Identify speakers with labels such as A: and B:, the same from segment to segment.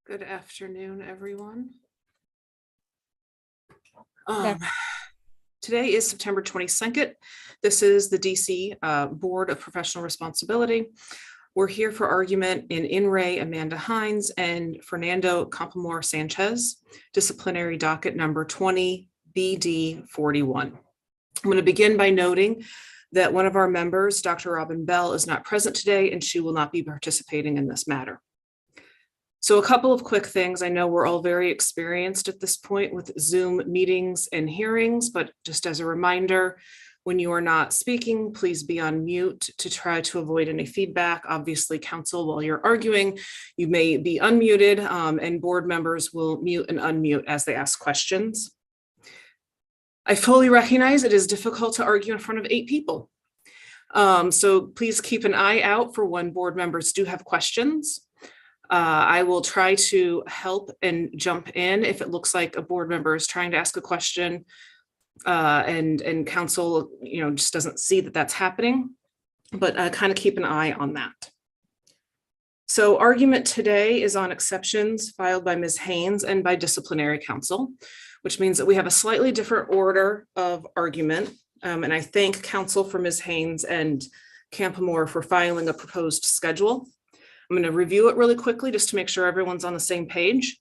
A: Good afternoon, everyone. Today is September 22nd. This is the DC Board of Professional Responsibility. We're here for argument in re Amanda Hines and Fernando Campoamor Sanchez, disciplinary docket number 20 BD 41. I'm going to begin by noting that one of our members, Dr. Robin Bell, is not present today and she will not be participating in this matter. So a couple of quick things. I know we're all very experienced at this point with Zoom meetings and hearings, but just as a reminder, when you are not speaking, please be on mute to try to avoid any feedback. Obviously, counsel, while you're arguing, you may be unmuted and board members will mute and unmute as they ask questions. I fully recognize it is difficult to argue in front of 8 people. So please keep an eye out for when board members do have questions. I will try to help and jump in if it looks like a board member is trying to ask a question and counsel, just doesn't see that that's happening, but kind of keep an eye on that. So argument today is on exceptions filed by Ms. Haynes and by disciplinary counsel, which means that we have a slightly different order of argument. And I thank counsel for Ms. Haynes and Campoamor for filing a proposed schedule. I'm going to review it really quickly just to make sure everyone's on the same page.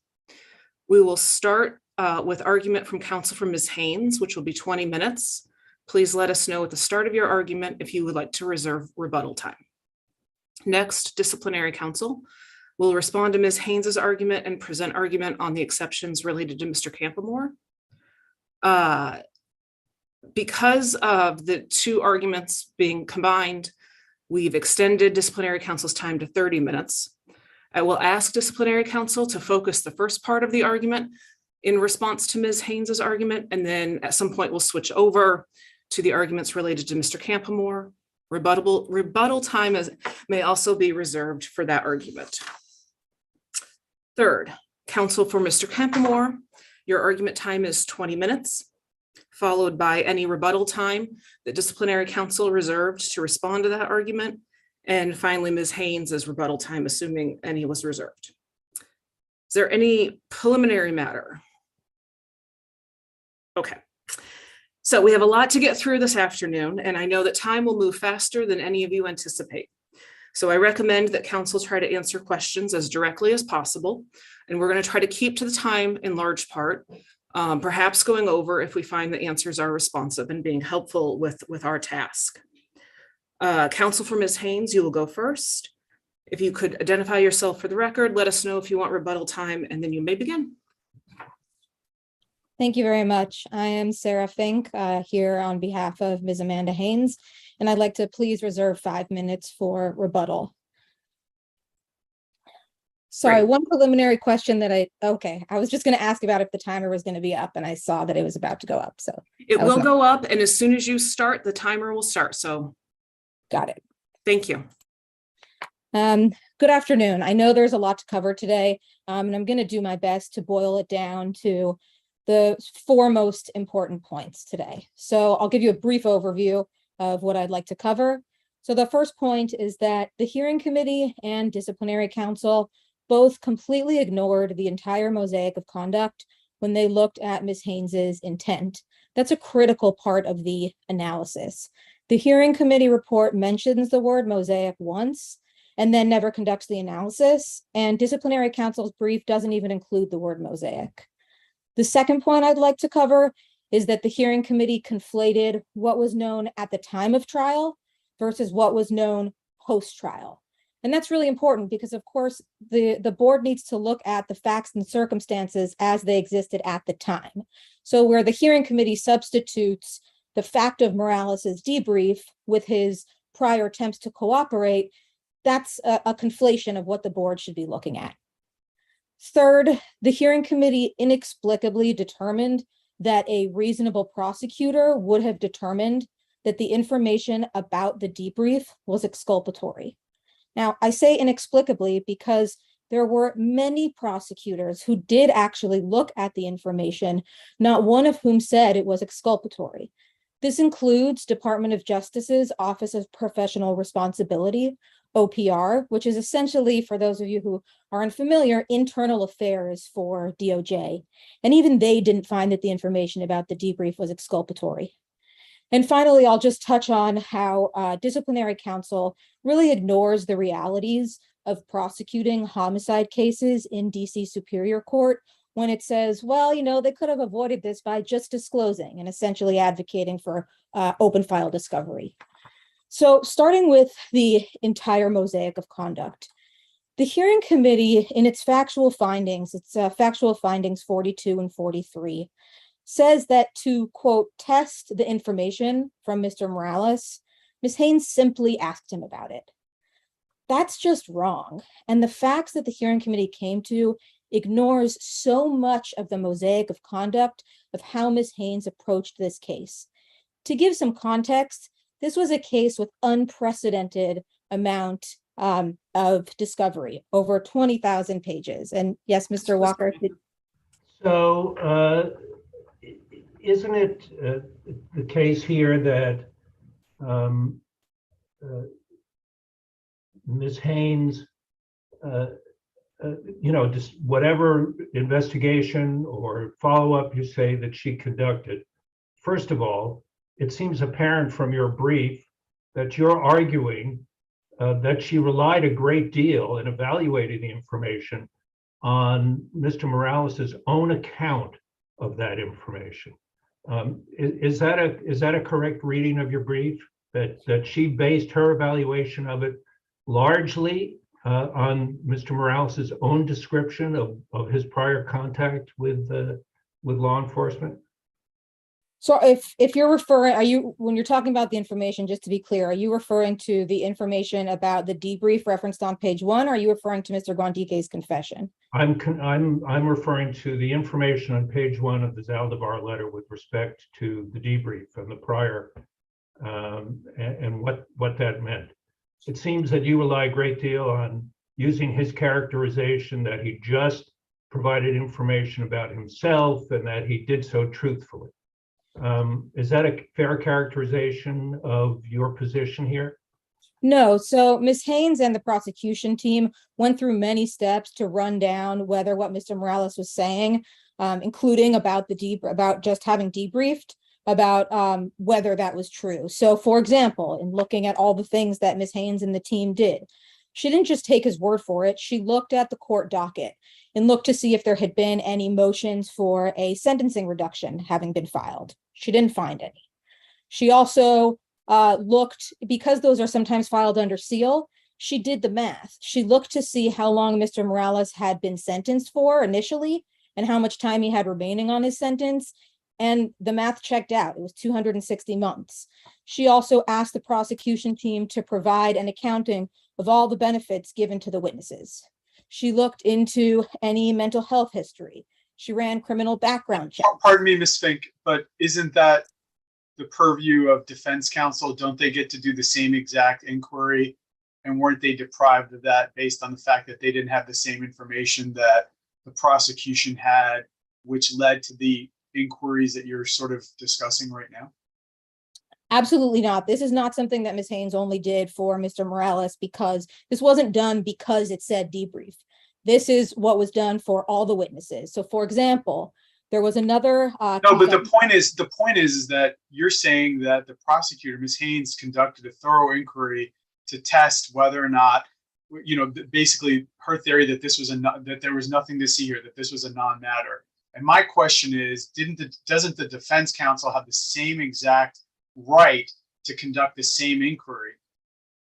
A: We will start with argument from counsel for Ms. Haynes, which will be 20 minutes. Please let us know at the start of your argument if you would like to reserve rebuttal time. Next, disciplinary counsel will respond to Ms. Haynes's argument and present argument on the exceptions related to Mr. Campoamor. Because of the 2 arguments being combined, we've extended disciplinary counsel's time to 30 minutes. I will ask disciplinary counsel to focus the first part of the argument in response to Ms. Haynes's argument, and then at some point we'll switch over to the arguments related to Mr. Campoamor. Rebuttal time may also be reserved for that argument. Third, counsel for Mr. Campoamor, your argument time is 20 minutes. Followed by any rebuttal time that disciplinary counsel reserved to respond to that argument. And finally, Ms. Haynes's rebuttal time, assuming any was reserved. Is there any preliminary matter? Okay. So we have a lot to get through this afternoon, and I know that time will move faster than any of you anticipate. So I recommend that counsel try to answer questions as directly as possible. And we're going to try to keep to the time in large part. Perhaps going over if we find the answers are responsive and being helpful with our task. Counsel for Ms. Haynes, you will go first. If you could identify yourself for the record, let us know if you want rebuttal time, and then you may begin.
B: Thank you very much. I am Sarah Fink here on behalf of Ms. Amanda Haynes, and I'd like to please reserve 5 minutes for rebuttal. Sorry,
A: Great.
B: one preliminary question that I was just going to ask about if the timer was going to be up, and I saw that it was about to go up. So
A: it will go up, and as soon as you start, the timer will start. So
B: got it.
A: Thank you.
B: Good afternoon. I know there's a lot to cover today, and I'm going to do my best to boil it down to the 4 most important points today. So I'll give you a brief overview of what I'd like to cover. So the first point is that the hearing committee and disciplinary counsel both completely ignored the entire mosaic of conduct when they looked at Ms. Haynes's intent. That's a critical part of the analysis. The hearing committee report mentions the word mosaic once and then never conducts the analysis, and disciplinary counsel's brief doesn't even include the word mosaic. The second point I'd like to cover is that the hearing committee conflated what was known at the time of trial versus what was known post-trial. And that's really important because, of course, the board needs to look at the facts and circumstances as they existed at the time. So where the hearing committee substitutes the fact of Morales's debrief with his prior attempts to cooperate, that's a conflation of what the board should be looking at. Third, the hearing committee inexplicably determined that a reasonable prosecutor would have determined that the information about the debrief was exculpatory. Now, I say inexplicably because there were many prosecutors who did actually look at the information, not one of whom said it was exculpatory. This includes Department of Justice's Office of Professional Responsibility, OPR, which is essentially, for those of you who are unfamiliar, internal affairs for DOJ. And even they didn't find that the information about the debrief was exculpatory. And finally, I'll just touch on how disciplinary counsel really ignores the realities of prosecuting homicide cases in DC Superior Court when it says, well, they could have avoided this by just disclosing and essentially advocating for open file discovery. So starting with the entire mosaic of conduct, the hearing committee in its factual findings, factual findings 42 and 43, says that to, quote, test the information from Mr. Morales, Ms. Haynes simply asked him about it. That's just wrong. And the facts that the hearing committee came to ignores so much of the mosaic of conduct of how Ms. Haynes approached this case. To give some context, this was a case with unprecedented amount of discovery, over 20,000 pages. And yes, Mr. Walker.
C: So isn't it the case here that Ms. Haynes, just whatever investigation or follow-up you say that she conducted, first of all, it seems apparent from your brief that you're arguing that she relied a great deal in evaluating the information on Mr. Morales's own account of that information. Is that a correct reading of your brief, that she based her evaluation of it largely on Mr. Morales's own description of his prior contact with law enforcement?
B: So if you're referring, when you're talking about the information, just to be clear, are you referring to the information about the debrief referenced on page 1, or are you referring to Mr. Guandique's confession?
C: I'm referring to the information on page 1 of the Zaldivar letter with respect to the debrief and the prior and what that meant. It seems that you rely a great deal on using his characterization that he just provided information about himself and that he did so truthfully. Is that a fair characterization of your position here?
B: No. So Ms. Haynes and the prosecution team went through many steps to run down whether what Mr. Morales was saying, including about just having debriefed, about whether that was true. So, for example, in looking at all the things that Ms. Haynes and the team did, she didn't just take his word for it. She looked at the court docket and looked to see if there had been any motions for a sentencing reduction having been filed. She didn't find any. She also looked, because those are sometimes filed under seal, she did the math. She looked to see how long Mr. Morales had been sentenced for initially and how much time he had remaining on his sentence. And the math checked out. It was 260 months. She also asked the prosecution team to provide an accounting of all the benefits given to the witnesses. She looked into any mental health history. She ran criminal background checks.
D: Pardon me, Ms. Fink, but isn't that the purview of defense counsel? Don't they get to do the same exact inquiry? And weren't they deprived of that based on the fact that they didn't have the same information that the prosecution had, which led to the inquiries that you're sort of discussing right now?
B: Absolutely not. This is not something that Ms. Haynes only did for Mr. Morales, because this wasn't done because it said debrief. This is what was done for all the witnesses. So, for example, there was another.
D: No, but the point is that you're saying that the prosecutor, Ms. Haynes, conducted a thorough inquiry to test whether or not, basically her theory that that there was nothing to see here, that this was a non-matter. And my question is, doesn't the defense counsel have the same exact right to conduct the same inquiry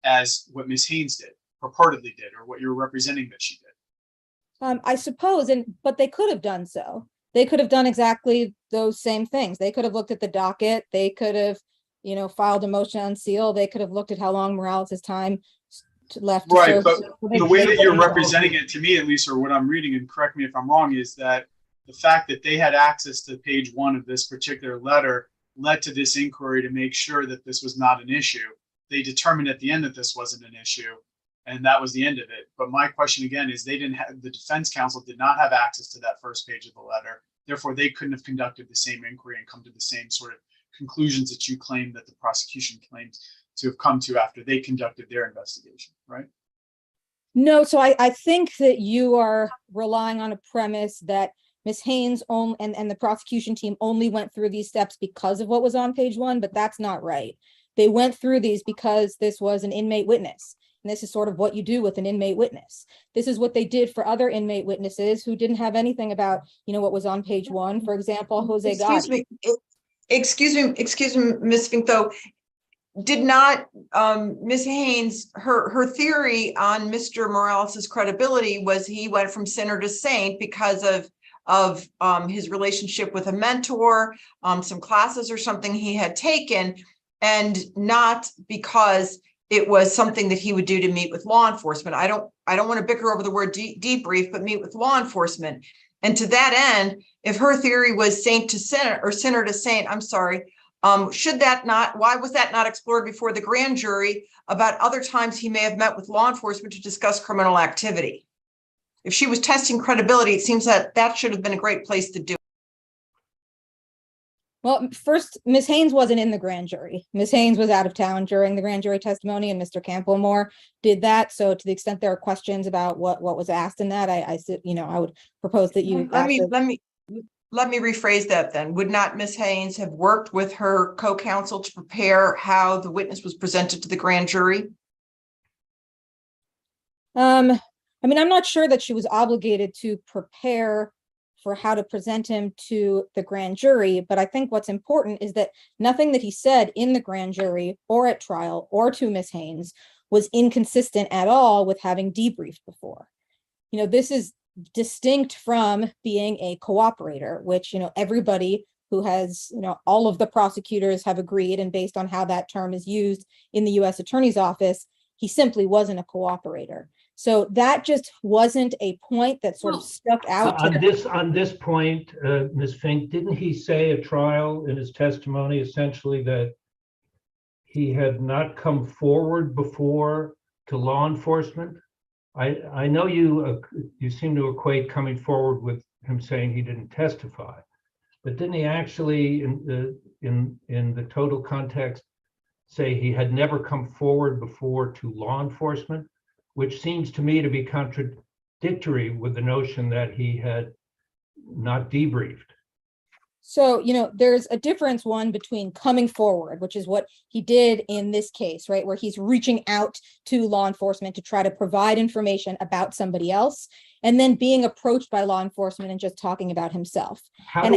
D: as what Ms. Haynes did, purportedly did, or what you're representing that she did?
B: I suppose, but they could have done so. They could have done exactly those same things. They could have looked at the docket. They could have, filed a motion on seal. They could have looked at how long Morales' time left.
D: Right, but the way that you're representing it, to me at least, or what I'm reading, and correct me if I'm wrong, is that the fact that they had access to page 1 of this particular letter led to this inquiry to make sure that this was not an issue. They determined at the end that this wasn't an issue, and that was the end of it. But my question again is, the defense counsel did not have access to that first page of the letter. Therefore, they couldn't have conducted the same inquiry and come to the same sort of conclusions that you claim that the prosecution claims to have come to after they conducted their investigation, right?
B: No, so I think that you are relying on a premise that Ms. Haynes and the prosecution team only went through these steps because of what was on page 1, but that's not right. They went through these because this was an inmate witness. And this is sort of what you do with an inmate witness. This is what they did for other inmate witnesses who didn't have anything about, what was on page 1. For example, Jose Gotti.
E: Excuse me, Ms. Finto. Did not Ms. Haynes, her theory on Mr. Morales's credibility was he went from sinner to saint because of his relationship with a mentor, some classes or something he had taken, and not because it was something that he would do to meet with law enforcement. I don't want to bicker over the word debrief, but meet with law enforcement. And to that end, if her theory was saint to sinner or sinner to saint, I'm sorry, why was that not explored before the grand jury about other times he may have met with law enforcement to discuss criminal activity? If she was testing credibility, it seems that should have been a great place to do.
B: Well, first, Ms. Haynes wasn't in the grand jury. Ms. Haynes was out of town during the grand jury testimony, and Mr. Campbell-Moore did that. So to the extent there are questions about what was asked in that, I would propose that you
E: Let me rephrase that then. Would not Ms. Haynes have worked with her co-counsel to prepare how the witness was presented to the grand jury?
B: I'm not sure that she was obligated to prepare for how to present him to the grand jury, but I think what's important is that nothing that he said in the grand jury or at trial or to Ms. Haynes was inconsistent at all with having debriefed before. This is distinct from being a cooperator, which, everybody who has, all of the prosecutors have agreed, and based on how that term is used in the U.S. Attorney's Office, he simply wasn't a cooperator. So that just wasn't a point that sort of stuck out.
C: On this point, Ms. Fink, didn't he say at trial in his testimony essentially that he had not come forward before to law enforcement? I know you seem to equate coming forward with him saying he didn't testify, but didn't he actually, in the total context, say he had never come forward before to law enforcement, which seems to me to be contradictory with the notion that he had not debriefed?
B: So, there's a difference, one, between coming forward, which is what he did in this case, right, where he's reaching out to law enforcement to try to provide information about somebody else, and then being approached by law enforcement and just talking about himself.
C: How do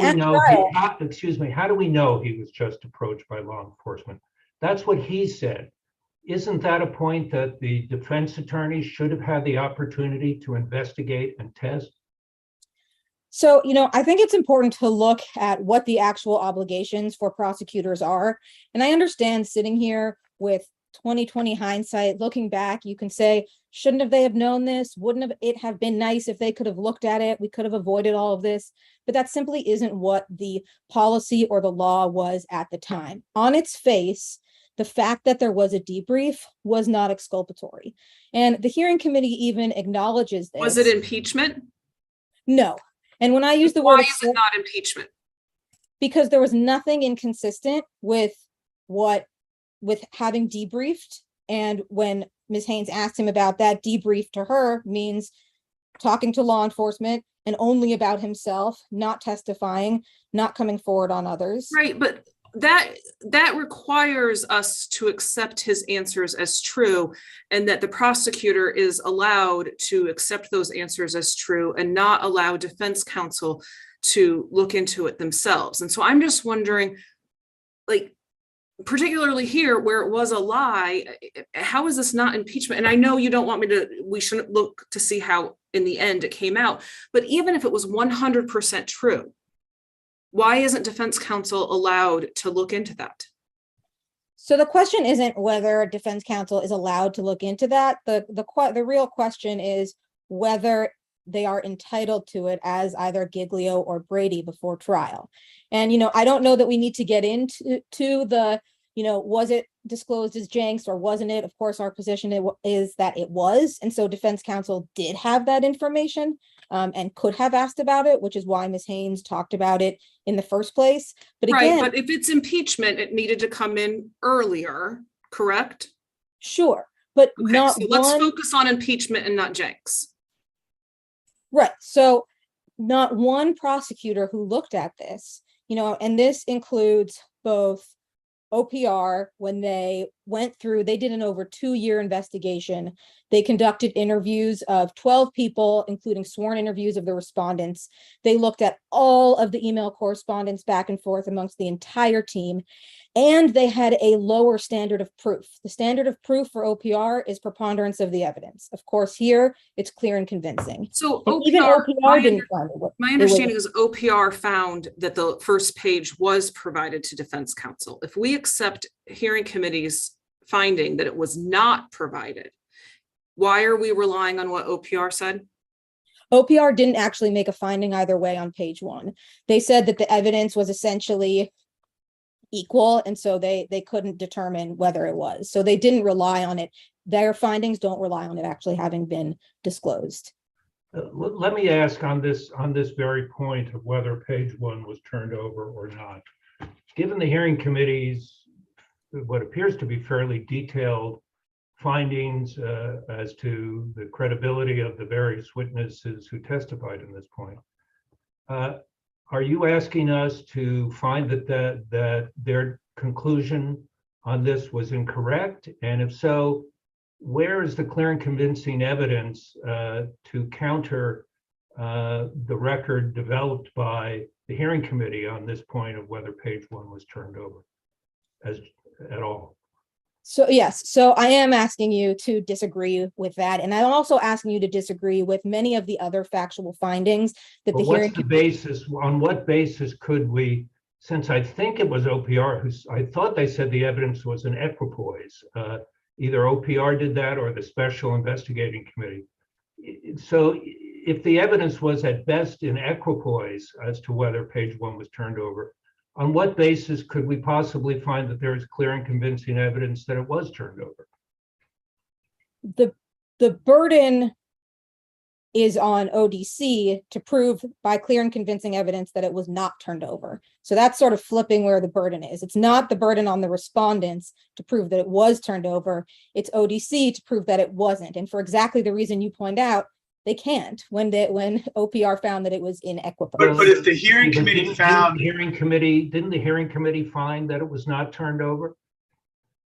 C: we know he was just approached by law enforcement? That's what he said. Isn't that a point that the defense attorneys should have had the opportunity to investigate and test?
B: So, I think it's important to look at what the actual obligations for prosecutors are. And I understand sitting here with 20/20 hindsight, looking back, you can say, shouldn't they have known this? Wouldn't it have been nice if they could have looked at it? We could have avoided all of this. But that simply isn't what the policy or the law was at the time. On its face, the fact that there was a debrief was not exculpatory. And the hearing committee even acknowledges this.
A: Was it impeachment?
B: No. And when I use the
A: word,
B: word,
A: why is it not impeachment?
B: Because there was nothing inconsistent with having debriefed. And when Ms. Haynes asked him about that, debrief to her means talking to law enforcement and only about himself, not testifying, not coming forward on others.
A: Right, but that requires us to accept his answers as true, and that the prosecutor is allowed to accept those answers as true and not allow defense counsel to look into it themselves. And so I'm just wondering, particularly here where it was a lie, how is this not impeachment? And I know you don't want we shouldn't look to see how in the end it came out, but even if it was 100% true, why isn't defense counsel allowed to look into that?
B: So the question isn't whether defense counsel is allowed to look into that. The real question is whether they are entitled to it as either Giglio or Brady before trial. And, I don't know that we need to get into the, was it disclosed as Jenks or wasn't it? Of course, our position is that it was. And so defense counsel did have that information. and could have asked about it, which is why Ms. Haynes talked about it in the first place. But
A: Right,
B: again,
A: but if it's impeachment, it needed to come in earlier, correct?
B: sure, but
A: Okay,
B: not
A: so let's
B: one.
A: focus on impeachment and not Jenks.
B: Right. So not one prosecutor who looked at this, and this includes both OPR, when they went through, they did an over 2-year investigation. They conducted interviews of 12 people, including sworn interviews of the respondents. They looked at all of the email correspondence back and forth amongst the entire team. And they had a lower standard of proof. The standard of proof for OPR is preponderance of the evidence. Of course, here it's clear and convincing.
A: So
B: And even
A: OPR,
B: OPR didn't find it.
A: my understanding is OPR found that the first page was provided to defense counsel. If we accept hearing committee's finding that it was not provided, why are we relying on what OPR said?
B: OPR didn't actually make a finding either way on page 1. They said that the evidence was essentially equal, and so they couldn't determine whether it was. So they didn't rely on it. Their findings don't rely on it actually having been disclosed.
C: Let me ask on this very point of whether page 1 was turned over or not. Given the hearing committee's what appears to be fairly detailed findings as to the credibility of the various witnesses who testified in this point, are you asking us to find that their conclusion on this was incorrect? And if so, where is the clear and convincing evidence to counter the record developed by the hearing committee on this point of whether page 1 was turned over at all?
B: So yes, so I am asking you to disagree with that. And I'm also asking you to disagree with many of the other factual findings that the hearing.
C: What's the basis? On what basis could we, since I think it was OPR, I thought they said the evidence was an equipoise. Either OPR did that or the Special Investigating Committee. So if the evidence was at best in equipoise as to whether page 1 was turned over, on what basis could we possibly find that there is clear and convincing evidence that it was turned over?
B: The burden is on ODC to prove by clear and convincing evidence that it was not turned over. So that's sort of flipping where the burden is. It's not the burden on the respondents to prove that it was turned over. It's ODC to prove that it wasn't. And for exactly the reason you point out, they can't when OPR found that it was in equipoise.
D: But if the hearing committee found,
C: didn't the hearing committee find that it was not turned over?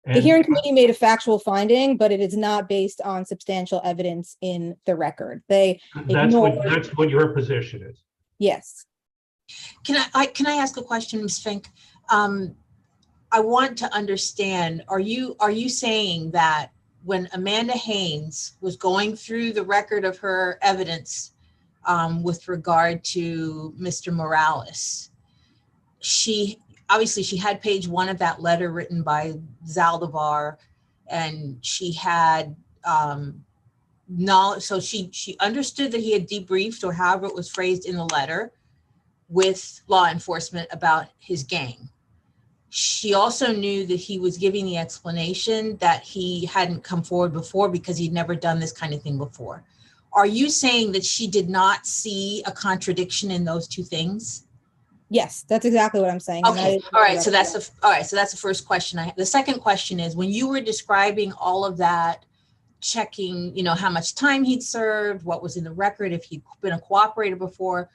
B: The hearing committee made a factual finding, but it is not based on substantial evidence in the record. That's
C: what your position is.
B: Yes.
F: Can I ask a question, Ms. Fink? I want to understand, are you saying that when Amanda Haynes was going through the record of her evidence with regard to Mr. Morales, she had page 1 of that letter written by Zaldivar, and she had knowledge. So she understood that he had debriefed, or however it was phrased in the letter, with law enforcement about his gang. She also knew that he was giving the explanation that he hadn't come forward before because he'd never done this kind of thing before. Are you saying that she did not see a contradiction in those two things?
B: Yes, that's exactly what I'm saying.
F: Okay, all right. So that's the first question I have. The second question is, when you were describing all of that, checking, how much time he'd served, what was in the record, if he'd been a cooperator before,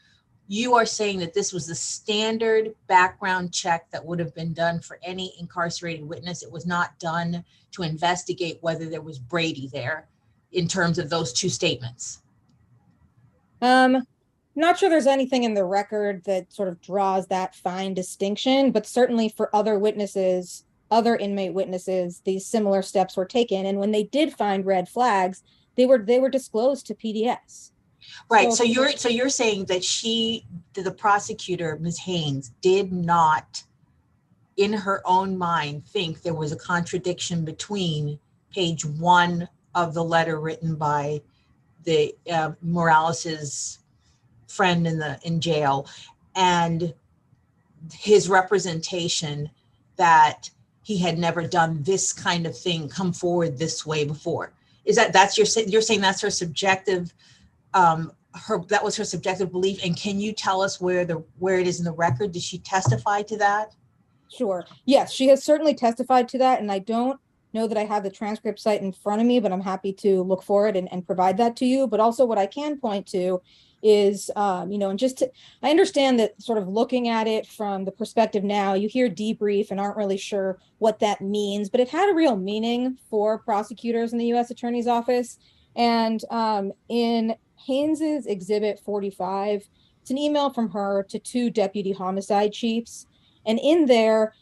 F: you are saying that this was the standard background check that would have been done for any incarcerated witness. It was not done to investigate whether there was Brady there in terms of those two statements.
B: Not sure there's anything in the record that sort of draws that fine distinction, but certainly for other witnesses, other inmate witnesses, these similar steps were taken. And when they did find red flags, they were disclosed to PDS.
F: Right. So you're saying that the prosecutor, Ms. Haynes, did not, in her own mind, think there was a contradiction between page 1 of the letter written by the Morales's friend in jail and his representation that he had never done this kind of thing, come forward this way before. You're saying that's her subjective that was her subjective belief? And can you tell us where it is in the record? Did she testify to that?
B: Sure. Yes, she has certainly testified to that, and I don't know that I have the transcript site in front of me, but I'm happy to look for it and provide that to you. But also what I can point to is, and I understand that sort of looking at it from the perspective now, you hear debrief and aren't really sure what that means, but it had a real meaning for prosecutors in the U.S. Attorney's Office. And in Haynes's Exhibit 45, it's an email from her to 2 deputy homicide chiefs. And in there,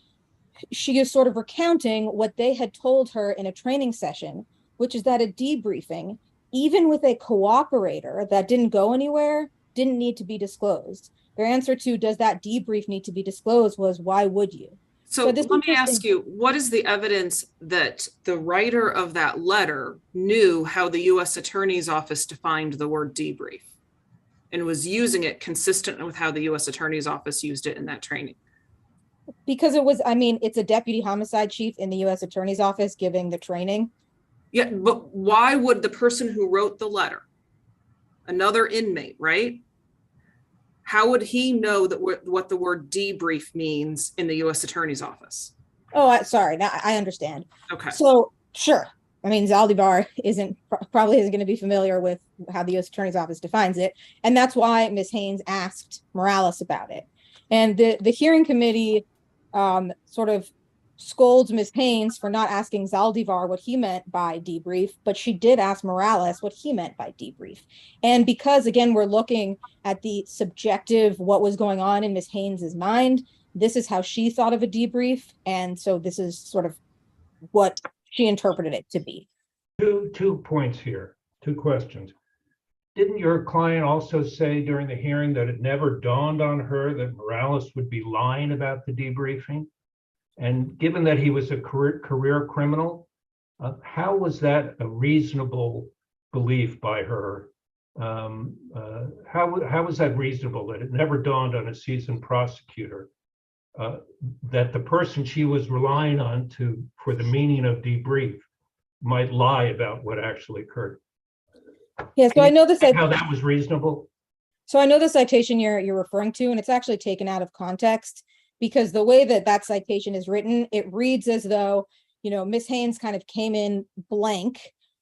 B: she is sort of recounting what they had told her in a training session, which is that a debriefing, even with a cooperator that didn't go anywhere, didn't need to be disclosed. Their answer to, does that debrief need to be disclosed, was, why would you?
A: So let me ask you, what is the evidence that the writer of that letter knew how the U.S. Attorney's Office defined the word debrief and was using it consistent with how the U.S. Attorney's Office used it in that training?
B: Because it's a deputy homicide chief in the U.S. Attorney's Office giving the training.
A: Yeah, but why would the person who wrote the letter, another inmate, right? How would he know that what the word debrief means in the U.S. Attorney's Office?
B: Oh, sorry. Now I understand.
A: Okay.
B: So, sure. I mean, Zaldivar probably isn't going to be familiar with how the U.S. Attorney's Office defines it. And that's why Ms. Haynes asked Morales about it. And the hearing committee sort of scolds Ms. Haynes for not asking Zaldivar what he meant by debrief, but she did ask Morales what he meant by debrief. And because, again, we're looking at the subjective, what was going on in Ms. Haynes's mind, this is how she thought of a debrief. And so this is sort of what she interpreted it to be.
C: Two points here, 2 questions. Didn't your client also say during the hearing that it never dawned on her that Morales would be lying about the debriefing? And given that he was a career criminal, how was that a reasonable belief by her? How was that reasonable that it never dawned on a seasoned prosecutor that the person she was relying on for the meaning of debrief might lie about what actually occurred?
B: Yeah, so I know this.
C: How that was reasonable?
B: So I know the citation you're referring to, and it's actually taken out of context, because the way that citation is written, it reads as though, Ms. Haynes kind of came in blank,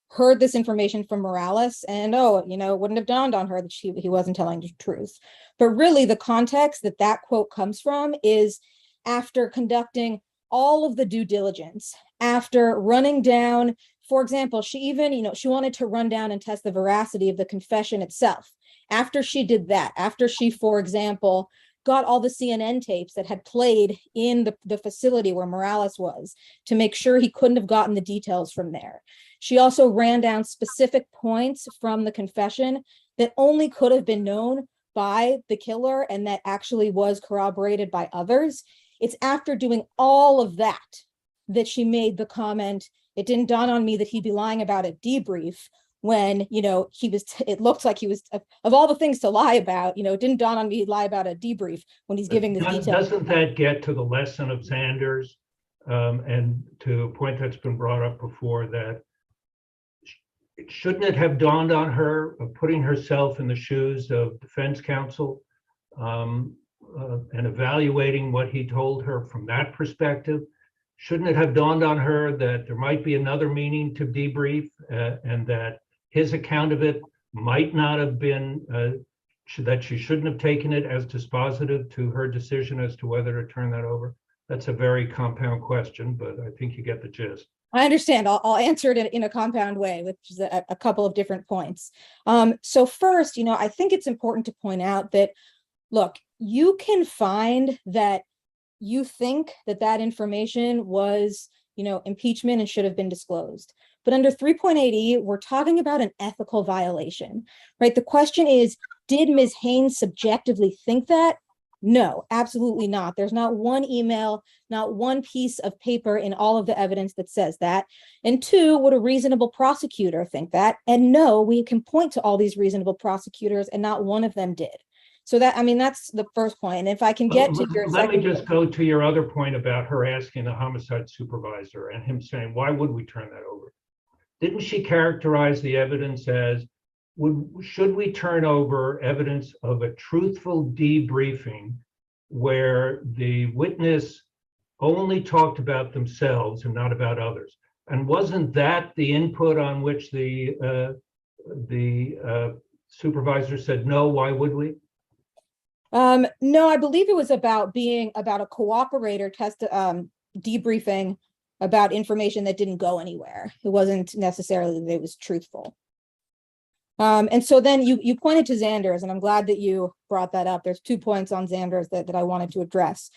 B: heard this information from Morales, and it wouldn't have dawned on her that he wasn't telling the truth. But really, the context that quote comes from is after conducting all of the due diligence, after running down, for example, she even, she wanted to run down and test the veracity of the confession itself. After she did that, after she, for example, got all the CNN tapes that had played in the facility where Morales was to make sure he couldn't have gotten the details from there. She also ran down specific points from the confession that only could have been known by the killer and that actually was corroborated by others. It's after doing all of that that she made the comment, "It didn't dawn on me that he'd be lying about a debrief," when, it looked like he was, of all the things to lie about, it didn't dawn on me he'd lie about a debrief when he's giving this detail.
C: Doesn't that get to the lesson of Zanders, and to a point that's been brought up before, that shouldn't it have dawned on her, of putting herself in the shoes of defense counsel and evaluating what he told her from that perspective? Shouldn't it have dawned on her that there might be another meaning to debrief, and that his account of it might not have been, that she shouldn't have taken it as dispositive to her decision as to whether to turn that over? That's a very compound question, but I think you get the gist.
B: I understand. I'll answer it in a compound way, which is a couple of different points. So first, I think it's important to point out that, look, you can find that you think that information was, impeachment and should have been disclosed. But under 3.8e, we're talking about an ethical violation, right? The question is, did Ms. Haynes subjectively think that? No, absolutely not. There's not one email, not one piece of paper in all of the evidence that says that. And 2, would a reasonable prosecutor think that? And no, we can point to all these reasonable prosecutors and not one of them did. So that's the first point. And if I can get to your
C: Let me just go to your other point about her asking the homicide supervisor and him saying, why would we turn that over? Didn't she characterize the evidence as should we turn over evidence of a truthful debriefing where the witness only talked about themselves and not about others? And wasn't that the input on which the supervisor said, no, why would we?
B: No, I believe it was about a cooperator debriefing about information that didn't go anywhere. It wasn't necessarily that it was truthful. And so then you pointed to Xanders, and I'm glad that you brought that up. There's 2 points on Xanders that I wanted to address.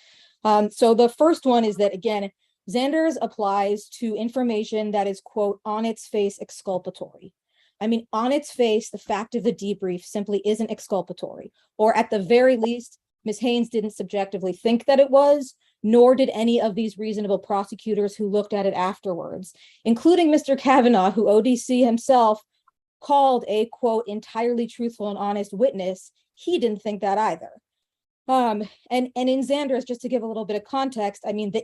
B: So the first one is that, again, Xanders applies to information that is, quote, on its face exculpatory. I mean, on its face, the fact of the debrief simply isn't exculpatory, or at the very least, Ms. Haynes didn't subjectively think that it was, nor did any of these reasonable prosecutors who looked at it afterwards, including Mr. Kavanaugh, who ODC himself called a, quote, entirely truthful and honest witness. He didn't think that either. And in Xanders, just to give a little bit of context, I mean, the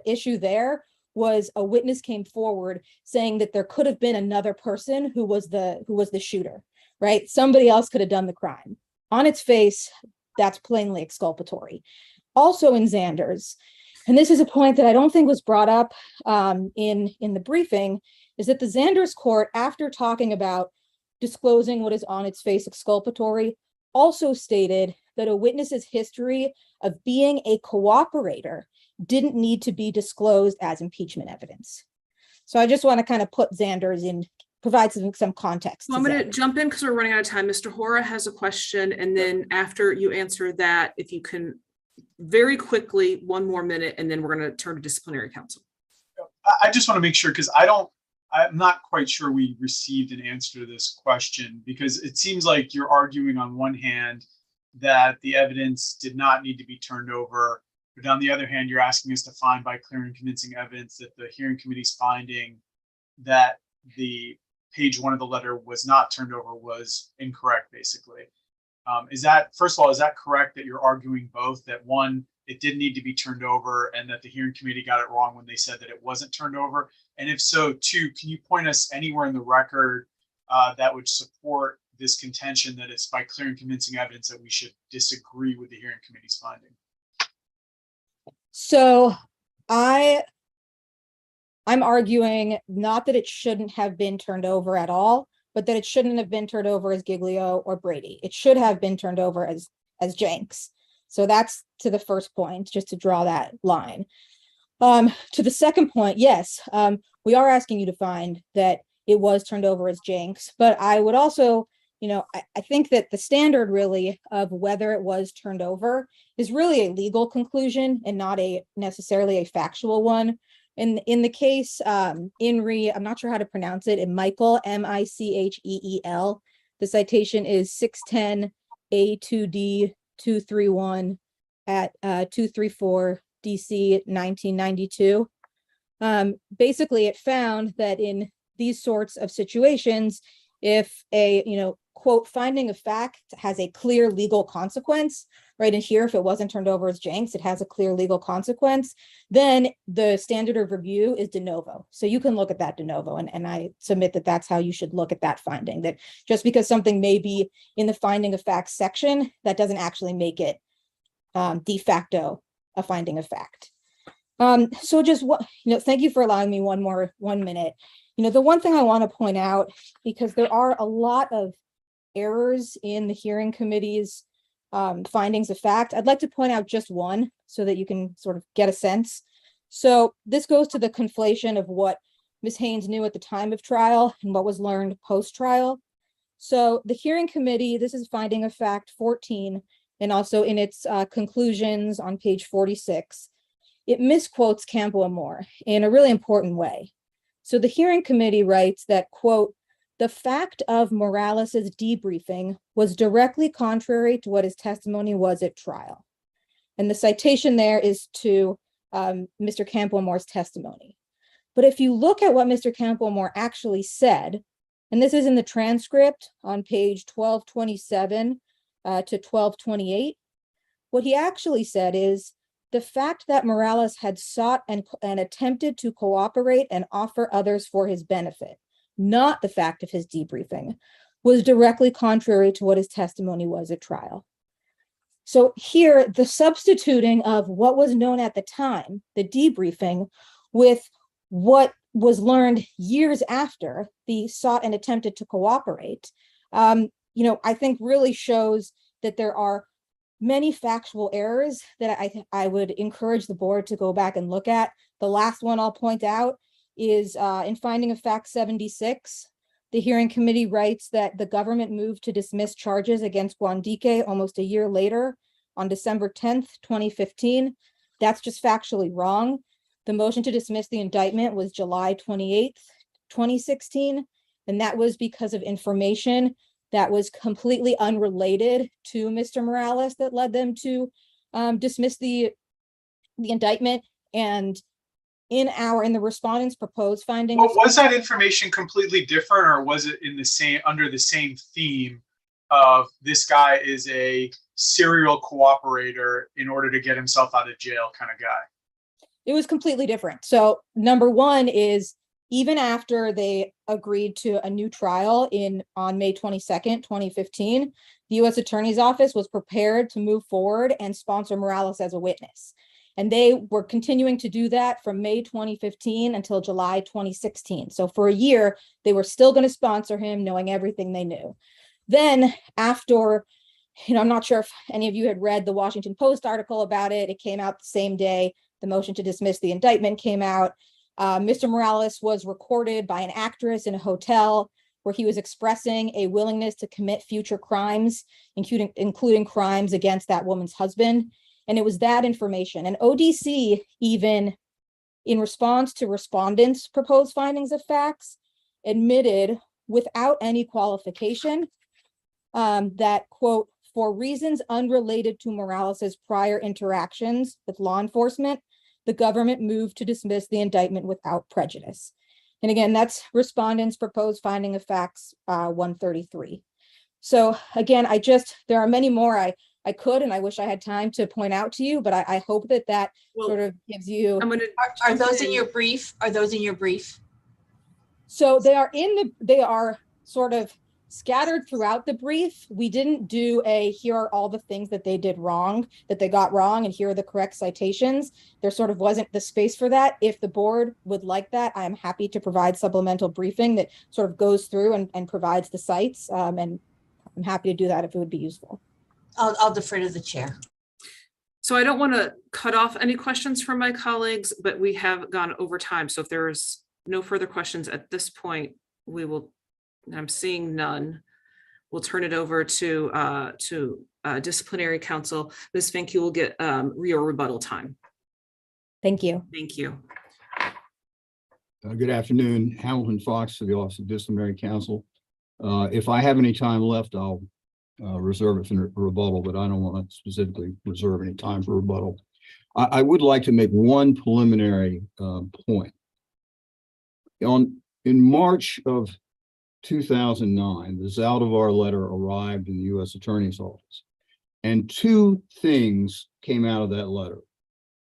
B: issue there was a witness came forward saying that there could have been another person who was the shooter, right? Somebody else could have done the crime. On its face, that's plainly exculpatory. Also in Xanders, and this is a point that I don't think was brought up in the briefing, is that the Xanders court, after talking about disclosing what is on its face exculpatory, also stated that a witness's history of being a cooperator didn't need to be disclosed as impeachment evidence. So I just want to kind of put Xanders in, provide some context.
A: Well, I'm going to jump in because we're running out of time. Mr. Hora has a question, and then after you answer that, if you can very quickly, 1 more minute, and then we're going to turn to disciplinary counsel.
D: I just want to make sure, because I'm not quite sure we received an answer to this question, because it seems like you're arguing on one hand that the evidence did not need to be turned over, but on the other hand, you're asking us to find by clear and convincing evidence that the hearing committee's finding that the page 1 of the letter was not turned over was incorrect, basically. Is that, first of all, is that correct that you're arguing both, that one, it did need to be turned over, and that the hearing committee got it wrong when they said that it wasn't turned over? And if so, 2, can you point us anywhere in the record that would support this contention that it's by clear and convincing evidence that we should disagree with the hearing committee's finding?
B: So I'm arguing not that it shouldn't have been turned over at all, but that it shouldn't have been turned over as Giglio or Brady. It should have been turned over as Jenks. So that's to the first point, just to draw that line. To the second point, yes, we are asking you to find that it was turned over as Jenks, but I would also, I think that the standard really of whether it was turned over is really a legal conclusion and not necessarily a factual one. In the case, INRI, I'm not sure how to pronounce it, in Michael, Micheel, the citation is 610 A2D 231 at 234 DC 1992. Basically, it found that in these sorts of situations, if a, quote, finding of fact has a clear legal consequence, right? And here, if it wasn't turned over as Jenks, it has a clear legal consequence, then the standard of review is de novo. So you can look at that de novo. And I submit that that's how you should look at that finding, that just because something may be in the finding of facts section, that doesn't actually make it de facto a finding of fact. So just what, thank you for allowing me 1 minute. The one thing I want to point out, because there are a lot of errors in the hearing committee's findings of fact, I'd like to point out just one so that you can sort of get a sense. So this goes to the conflation of what Ms. Haynes knew at the time of trial and what was learned post-trial. So the hearing committee, this is finding of fact 14, and also in its conclusions on page 46, it misquotes Campbell and Moore in a really important way. So the hearing committee writes that, quote, the fact of Morales's debriefing was directly contrary to what his testimony was at trial. And the citation there is to Mr. Campbell Moore's testimony. But if you look at what Mr. Campbell Moore actually said, and this is in the transcript on page 1227 to 1228, what he actually said is, the fact that Morales had sought and attempted to cooperate and offer others for his benefit, not the fact of his debriefing, was directly contrary to what his testimony was at trial. So here, the substituting of what was known at the time, the debriefing, with what was learned years after the sought and attempted to cooperate, I think really shows that there are many factual errors that I would encourage the board to go back and look at. The last one I'll point out is in finding of fact 76. The hearing committee writes that the government moved to dismiss charges against Guandike almost a year later on December 10th, 2015. That's just factually wrong. The motion to dismiss the indictment was July 28th, 2016, and that was because of information that was completely unrelated to Mr. Morales that led them to dismiss the indictment. And in the respondents' proposed finding.
D: Well, was that information completely different, or was it under the same theme of this guy is a serial cooperator in order to get himself out of jail kind of guy?
B: It was completely different. So number one is, even after they agreed to a new trial on May 22nd, 2015, the U.S. Attorney's Office was prepared to move forward and sponsor Morales as a witness. And they were continuing to do that from May 2015 until July 2016. So for a year, they were still going to sponsor him, knowing everything they knew. Then after, I'm not sure if any of you had read the Washington Post article about it. It came out the same day the motion to dismiss the indictment came out. Mr. Morales was recorded by an actress in a hotel where he was expressing a willingness to commit future crimes, including crimes against that woman's husband. And it was that information. And ODC, even in response to respondents' proposed findings of facts, admitted without any qualification that, quote, for reasons unrelated to Morales's prior interactions with law enforcement, the government moved to dismiss the indictment without prejudice. And again, that's respondents' proposed finding of facts 133. So again, there are many more I could, and I wish I had time to point out to you, but I hope that
A: Well,
B: sort of gives you.
A: I'm going to.
F: Are those in your brief? Are those in your brief?
B: So they are sort of scattered throughout the brief. We didn't do here are all the things that they did wrong, that they got wrong, and here are the correct citations. There sort of wasn't the space for that. If the board would like that, I am happy to provide supplemental briefing that sort of goes through and provides the cites. And I'm happy to do that if it would be useful.
F: I'll defer to the chair.
A: So I don't want to cut off any questions from my colleagues, but we have gone over time. So if there's no further questions at this point, I'm seeing none. We'll turn it over to disciplinary counsel. Ms. Fink, you will get your rebuttal time.
B: Thank you.
A: Thank you.
G: Good afternoon, Hamilton Fox for the Office of Disciplinary Counsel. If I have any time left, I'll reserve it for rebuttal, but I don't want to specifically reserve any time for rebuttal. I would like to make one preliminary point. In March of 2009, the Zaldivar letter arrived in the U.S. Attorney's Office, and two things came out of that letter.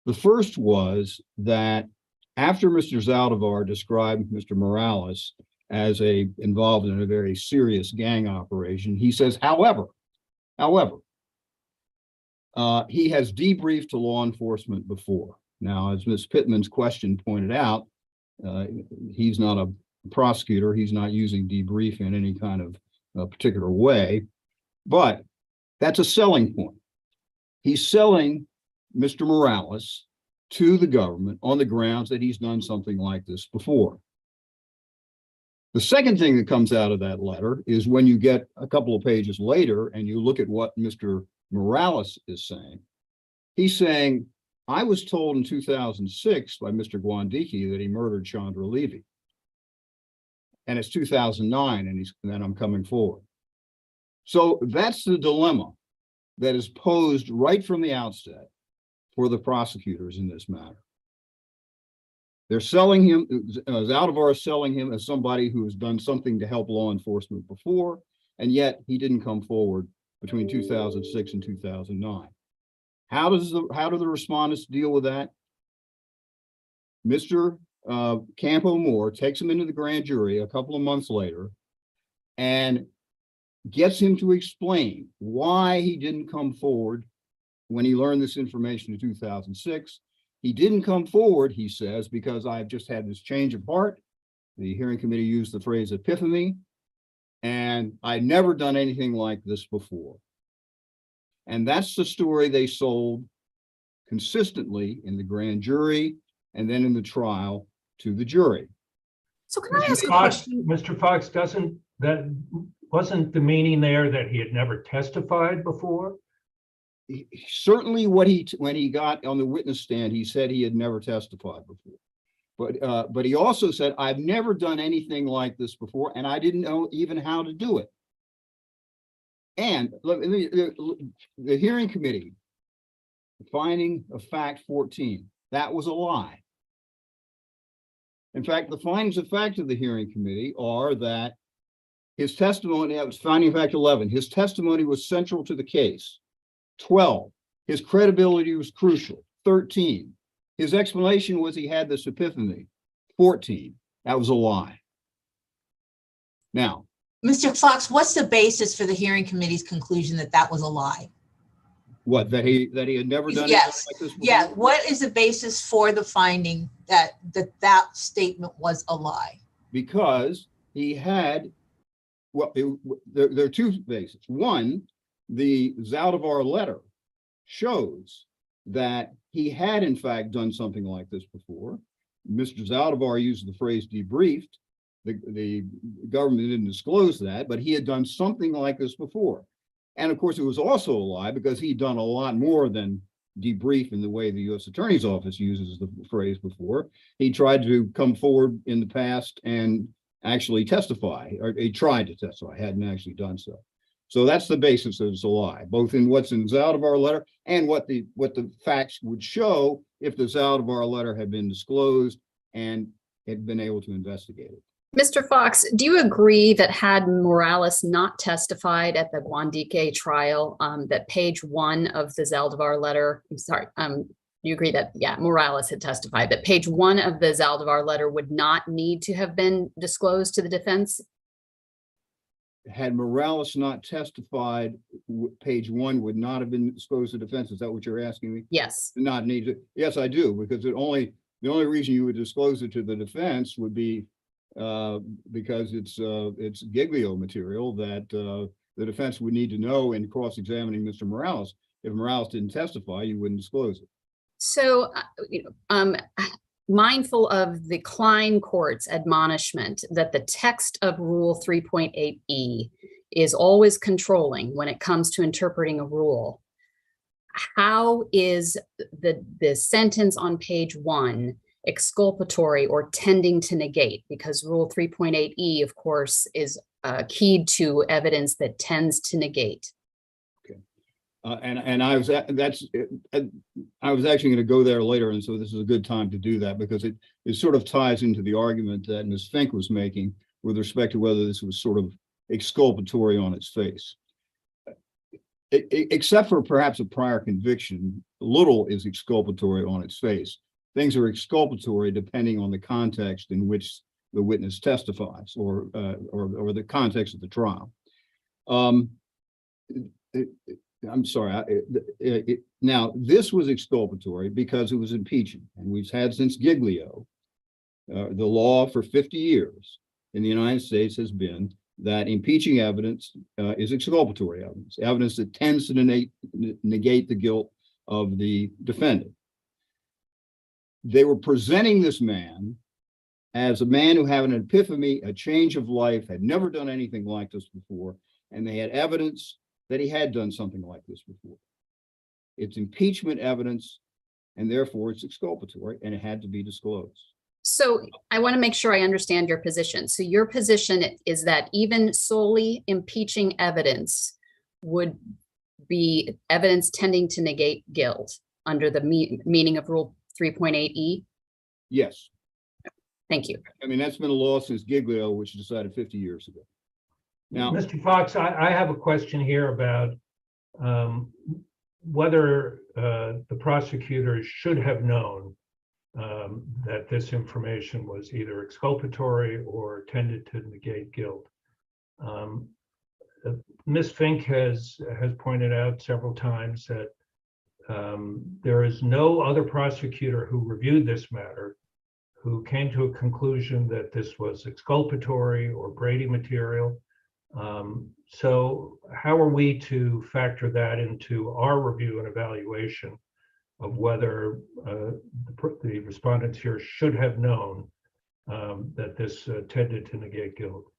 G: The first was that after Mr. Zaldivar described Mr. Morales as involved in a very serious gang operation, he says, however, he has debriefed to law enforcement before. Now, as Ms. Pittman's question pointed out, he's not a prosecutor. He's not using debrief in any kind of particular way, but that's a selling point. He's selling Mr. Morales to the government on the grounds that he's done something like this before. The second thing that comes out of that letter is when you get a couple of pages later and you look at what Mr. Morales is saying. He's saying, I was told in 2006 by Mr. Guandike that he murdered Chandra Levy. And it's 2009 and then I'm coming forward. So that's the dilemma that is posed right from the outset for the prosecutors in this matter. They're selling him, Zaldivar is selling him as somebody who has done something to help law enforcement before, and yet he didn't come forward between 2006 and 2009. How do the respondents deal with that? Mr. Campo Moore takes him into the grand jury a couple of months later and gets him to explain why he didn't come forward when he learned this information in 2006. He didn't come forward, he says, because I've just had this change of heart. The hearing committee used the phrase epiphany, and I'd never done anything like this before. And that's the story they sold consistently in the grand jury and then in the trial to the jury.
A: So can I ask a
C: Mr. Fox,
A: question?
C: Mr. Fox, wasn't the meaning there that he had never testified before?
G: Certainly when he got on the witness stand, he said he had never testified before. But he also said, I've never done anything like this before, and I didn't know even how to do it. And the hearing committee, finding of fact 14, that was a lie. In fact, the findings of fact of the hearing committee are that his testimony, that was finding of fact 11, his testimony was central to the case. 12, his credibility was crucial. 13, his explanation was he had this epiphany. 14, that was a lie. Now,
F: Mr. Fox, what's the basis for the hearing committee's conclusion that that was a lie?
G: what, that he had never done anything
F: Yes.
G: like this before?
F: Yeah, what is the basis for the finding that statement was a lie?
G: Because he had, well, there are two bases. One, the Zaldivar letter shows that he had in fact done something like this before. Mr. Zaldivar used the phrase debriefed. The government didn't disclose that, but he had done something like this before. And of course, it was also a lie because he'd done a lot more than debrief in the way the U.S. Attorney's Office uses the phrase before. He tried to come forward in the past and actually testify, or he tried to testify, hadn't actually done so. So that's the basis that it's a lie, both in what's in Zaldivar letter and what the facts would show if the Zaldivar letter had been disclosed and had been able to investigate it.
H: Mr. Fox, do you agree that had Morales not testified at the Guandique trial, that page 1 of the Zaldivar letter, you agree that, yeah, Morales had testified, that page 1 of the Zaldivar letter would not need to have been disclosed to the defense?
G: Had Morales not testified, page 1 would not have been disclosed to defense. Is that what you're asking me?
H: Yes.
G: Not need to. Yes, I do, because the only reason you would disclose it to the defense would be because it's Giglio material that the defense would need to know in cross-examining Mr. Morales. If Morales didn't testify, you wouldn't disclose it.
H: So, mindful of the Klein Court's admonishment that the text of Rule 3.8E is always controlling when it comes to interpreting a rule, how is the sentence on page 1 exculpatory or tending to negate? Because Rule 3.8E, of course, is keyed to evidence that tends to negate.
G: And I was actually going to go there later, and so this is a good time to do that because it sort of ties into the argument that Ms. Fink was making with respect to whether this was sort of exculpatory on its face. Except for perhaps a prior conviction, little is exculpatory on its face. Things are exculpatory depending on the context in which the witness testifies or the context of the trial. I'm sorry. Now, this was exculpatory because it was impeaching, and we've had since Giglio, the law for 50 years in the United States has been that impeaching evidence is exculpatory evidence, evidence that tends to negate the guilt of the defendant. They were presenting this man as a man who had an epiphany, a change of life, had never done anything like this before, and they had evidence that he had done something like this before. It's impeachment evidence, and therefore it's exculpatory, and it had to be disclosed.
H: So I want to make sure I understand your position. So your position is that even solely impeaching evidence would be evidence tending to negate guilt under the meaning of Rule 3.8E?
G: Yes.
H: Thank you.
G: I mean, that's been a law since Giglio, which was decided 50 years ago. Now,
C: Mr. Fox, I have a question here about whether the prosecutors should have known that this information was either exculpatory or tended to negate guilt. Ms. Fink has pointed out several times that there is no other prosecutor who reviewed this matter who came to a conclusion that this was exculpatory or Brady material. So how are we to factor that into our review and evaluation of whether the respondents here should have known that this tended to negate guilt?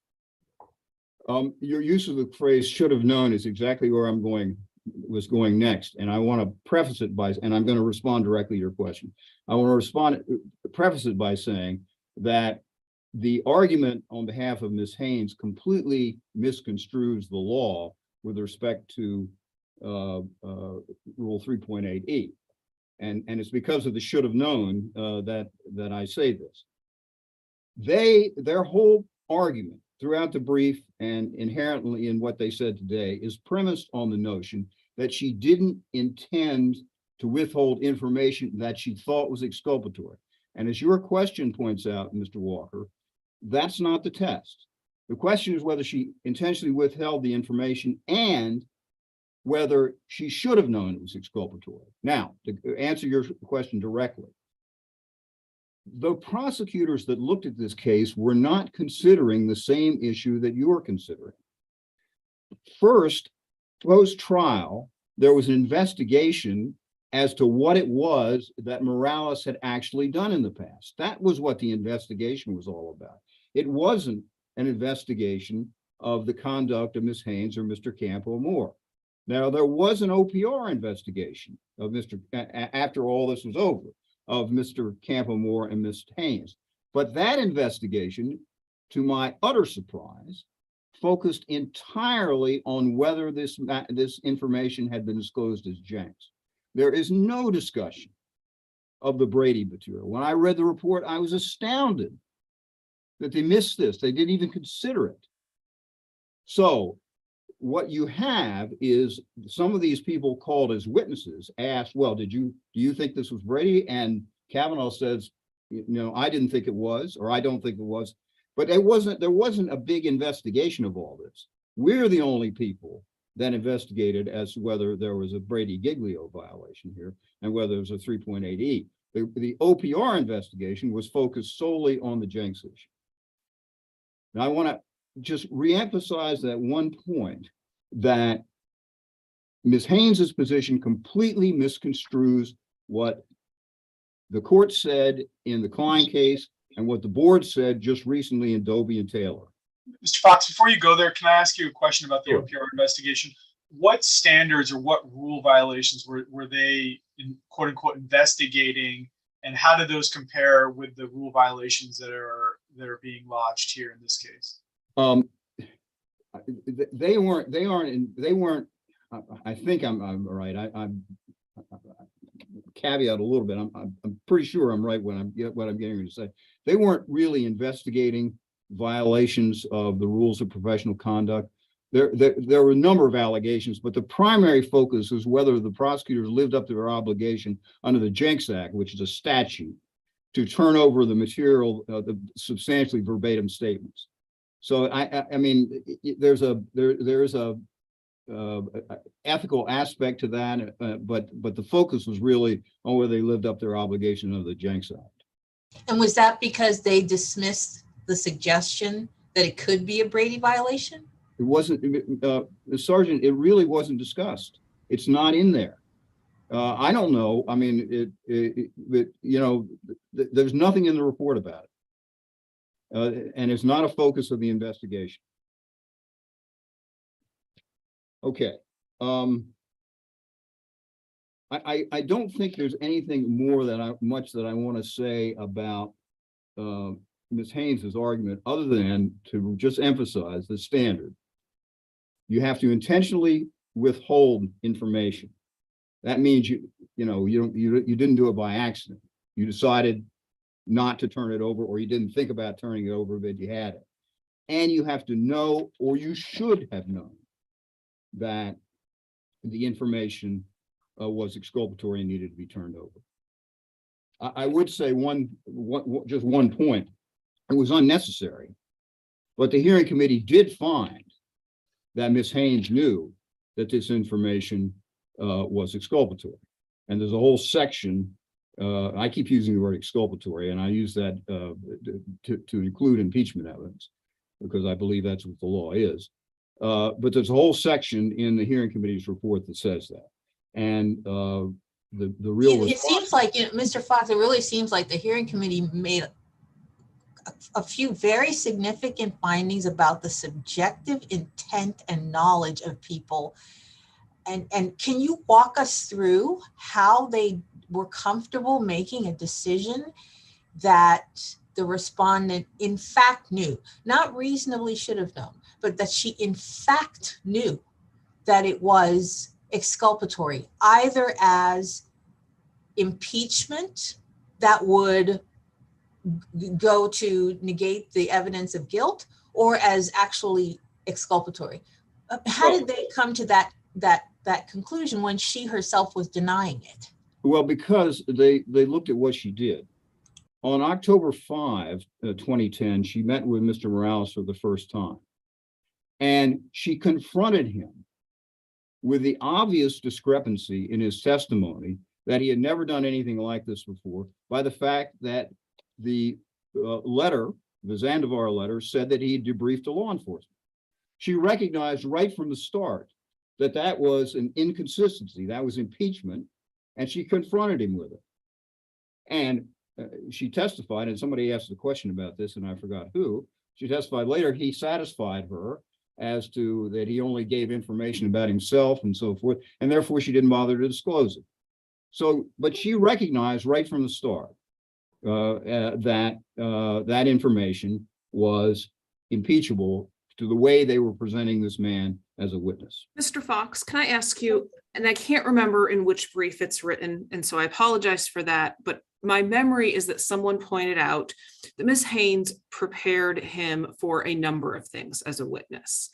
G: Your use of the phrase "should have known" is exactly where was going next. And I want to preface it by, and I'm going to respond directly to your question. I want to preface it by saying that the argument on behalf of Ms. Haynes completely misconstrues the law with respect to Rule 3.8E. And it's because of the "should have known" that I say this. Their whole argument throughout the brief and inherently in what they said today is premised on the notion that she didn't intend to withhold information that she thought was exculpatory. And as your question points out, Mr. Walker, that's not the test. The question is whether she intentionally withheld the information and whether she should have known it was exculpatory. Now, to answer your question directly, the prosecutors that looked at this case were not considering the same issue that you're considering. First, post-trial, there was an investigation as to what it was that Morales had actually done in the past. That was what the investigation was all about. It wasn't an investigation of the conduct of Ms. Haynes or Mr. Campo Moore. Now, there was an OPR investigation of after all this was over, of Mr. Campo Moore and Ms. Haynes. But that investigation, to my utter surprise, focused entirely on whether this information had been disclosed as Jenks. There is no discussion of the Brady material. When I read the report, I was astounded that they missed this. They didn't even consider it. So what you have is some of these people called as witnesses asked, well, do you think this was Brady? And Kavanaugh says, I didn't think it was, or I don't think it was. But there wasn't a big investigation of all this. We're the only people that investigated as to whether there was a Brady-Giglio violation here and whether it was a 3.8E. The OPR investigation was focused solely on the Jenks issue. Now, I want to just reemphasize that one point, that Ms. Haynes's position completely misconstrues what the court said in the Klein case and what the board said just recently in Dobie and Taylor.
D: Mr. Fox, before you go there, can I ask you a question about the
C: Sure.
D: OPR investigation? What standards or what rule violations were they, quote unquote, investigating, and how did those compare with the rule violations that are being lodged here in this case?
G: They weren't. I think I'm right. I'm caveat a little bit. I'm pretty sure I'm right when I'm getting ready to say. They weren't really investigating violations of the rules of professional conduct. There were a number of allegations, but the primary focus is whether the prosecutors lived up to their obligation under the Jenks Act, which is a statute, to turn over the material, the substantially verbatim statements. So I mean, there is a ethical aspect to that, but the focus was really on whether they lived up to their obligation under the Jenks Act.
F: And was that because they dismissed the suggestion that it could be a Brady violation?
G: It wasn't, Sergeant, it really wasn't discussed. It's not in there. I don't know. I mean, there's nothing in the report about it. And it's not a focus of the investigation. Okay. I don't think there's anything more that I want to say about Ms. Haynes's argument, other than to just emphasize the standard. You have to intentionally withhold information. That means you didn't do it by accident. You decided not to turn it over, or you didn't think about turning it over, but you had it. And you have to know, or you should have known, that the information was exculpatory and needed to be turned over. I would say just one point. It was unnecessary, but the hearing committee did find that Ms. Haynes knew that this information was exculpatory. And there's a whole section, I keep using the word exculpatory, and I use that to include impeachment evidence, because I believe that's what the law is. But there's a whole section in the hearing committee's report that says that. And the real
F: It seems like, Mr. Fox, it really seems like the hearing committee made a few very significant findings about the subjective intent and knowledge of people. And can you walk us through how they were comfortable making a decision that the respondent in fact knew, not reasonably should have known, but that she in fact knew that it was exculpatory, either as impeachment that would go to negate the evidence of guilt, or as actually exculpatory? How did they come to that conclusion when she herself was denying it?
G: Well, because they looked at what she did. On October 5, 2010, she met with Mr. Morales for the first time. And she confronted him with the obvious discrepancy in his testimony that he had never done anything like this before, by the fact that the letter, the Zandivar letter, said that he had debriefed to law enforcement. She recognized right from the start that that was an inconsistency, that was impeachment, and she confronted him with it. And she testified, and somebody asked a question about this, and I forgot who. She testified later, he satisfied her as to that he only gave information about himself and so forth, and therefore she didn't bother to disclose it. So, but she recognized right from the start that information was impeachable to the way they were presenting this man as a witness.
A: Mr. Fox, can I ask you, and I can't remember in which brief it's written, and so I apologize for that, but my memory is that someone pointed out that Ms. Haynes prepared him for a number of things as a witness.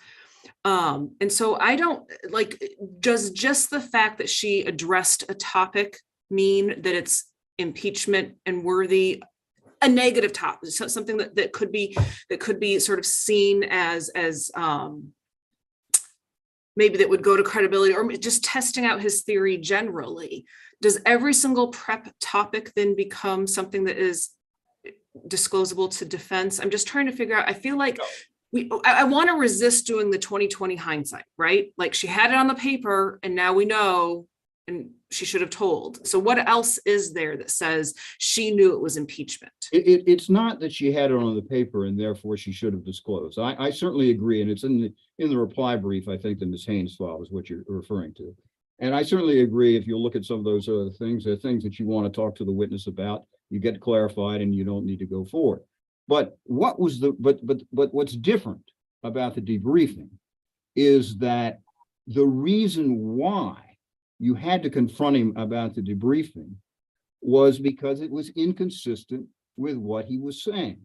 A: And so I don't like, does just the fact that she addressed a topic mean that it's impeachment and worthy, a negative topic, something that could be sort of seen as maybe that would go to credibility, or just testing out his theory generally? Does every single prep topic then become something that is disclosable to defense? I'm just trying to figure out, I feel like I want to resist doing the 2020 hindsight, right? Like she had it on the paper and now we know, and she should have told. So what else is there that says she knew it was impeachment?
G: It's not that she had it on the paper and therefore she should have disclosed. I certainly agree, and it's in the reply brief, I think, that Ms. Haynes filed is what you're referring to. And I certainly agree, if you look at some of those other things, there are things that you want to talk to the witness about, you get clarified and you don't need to go forward. But what was but what's different about the debriefing is that the reason why you had to confront him about the debriefing was because it was inconsistent with what he was saying.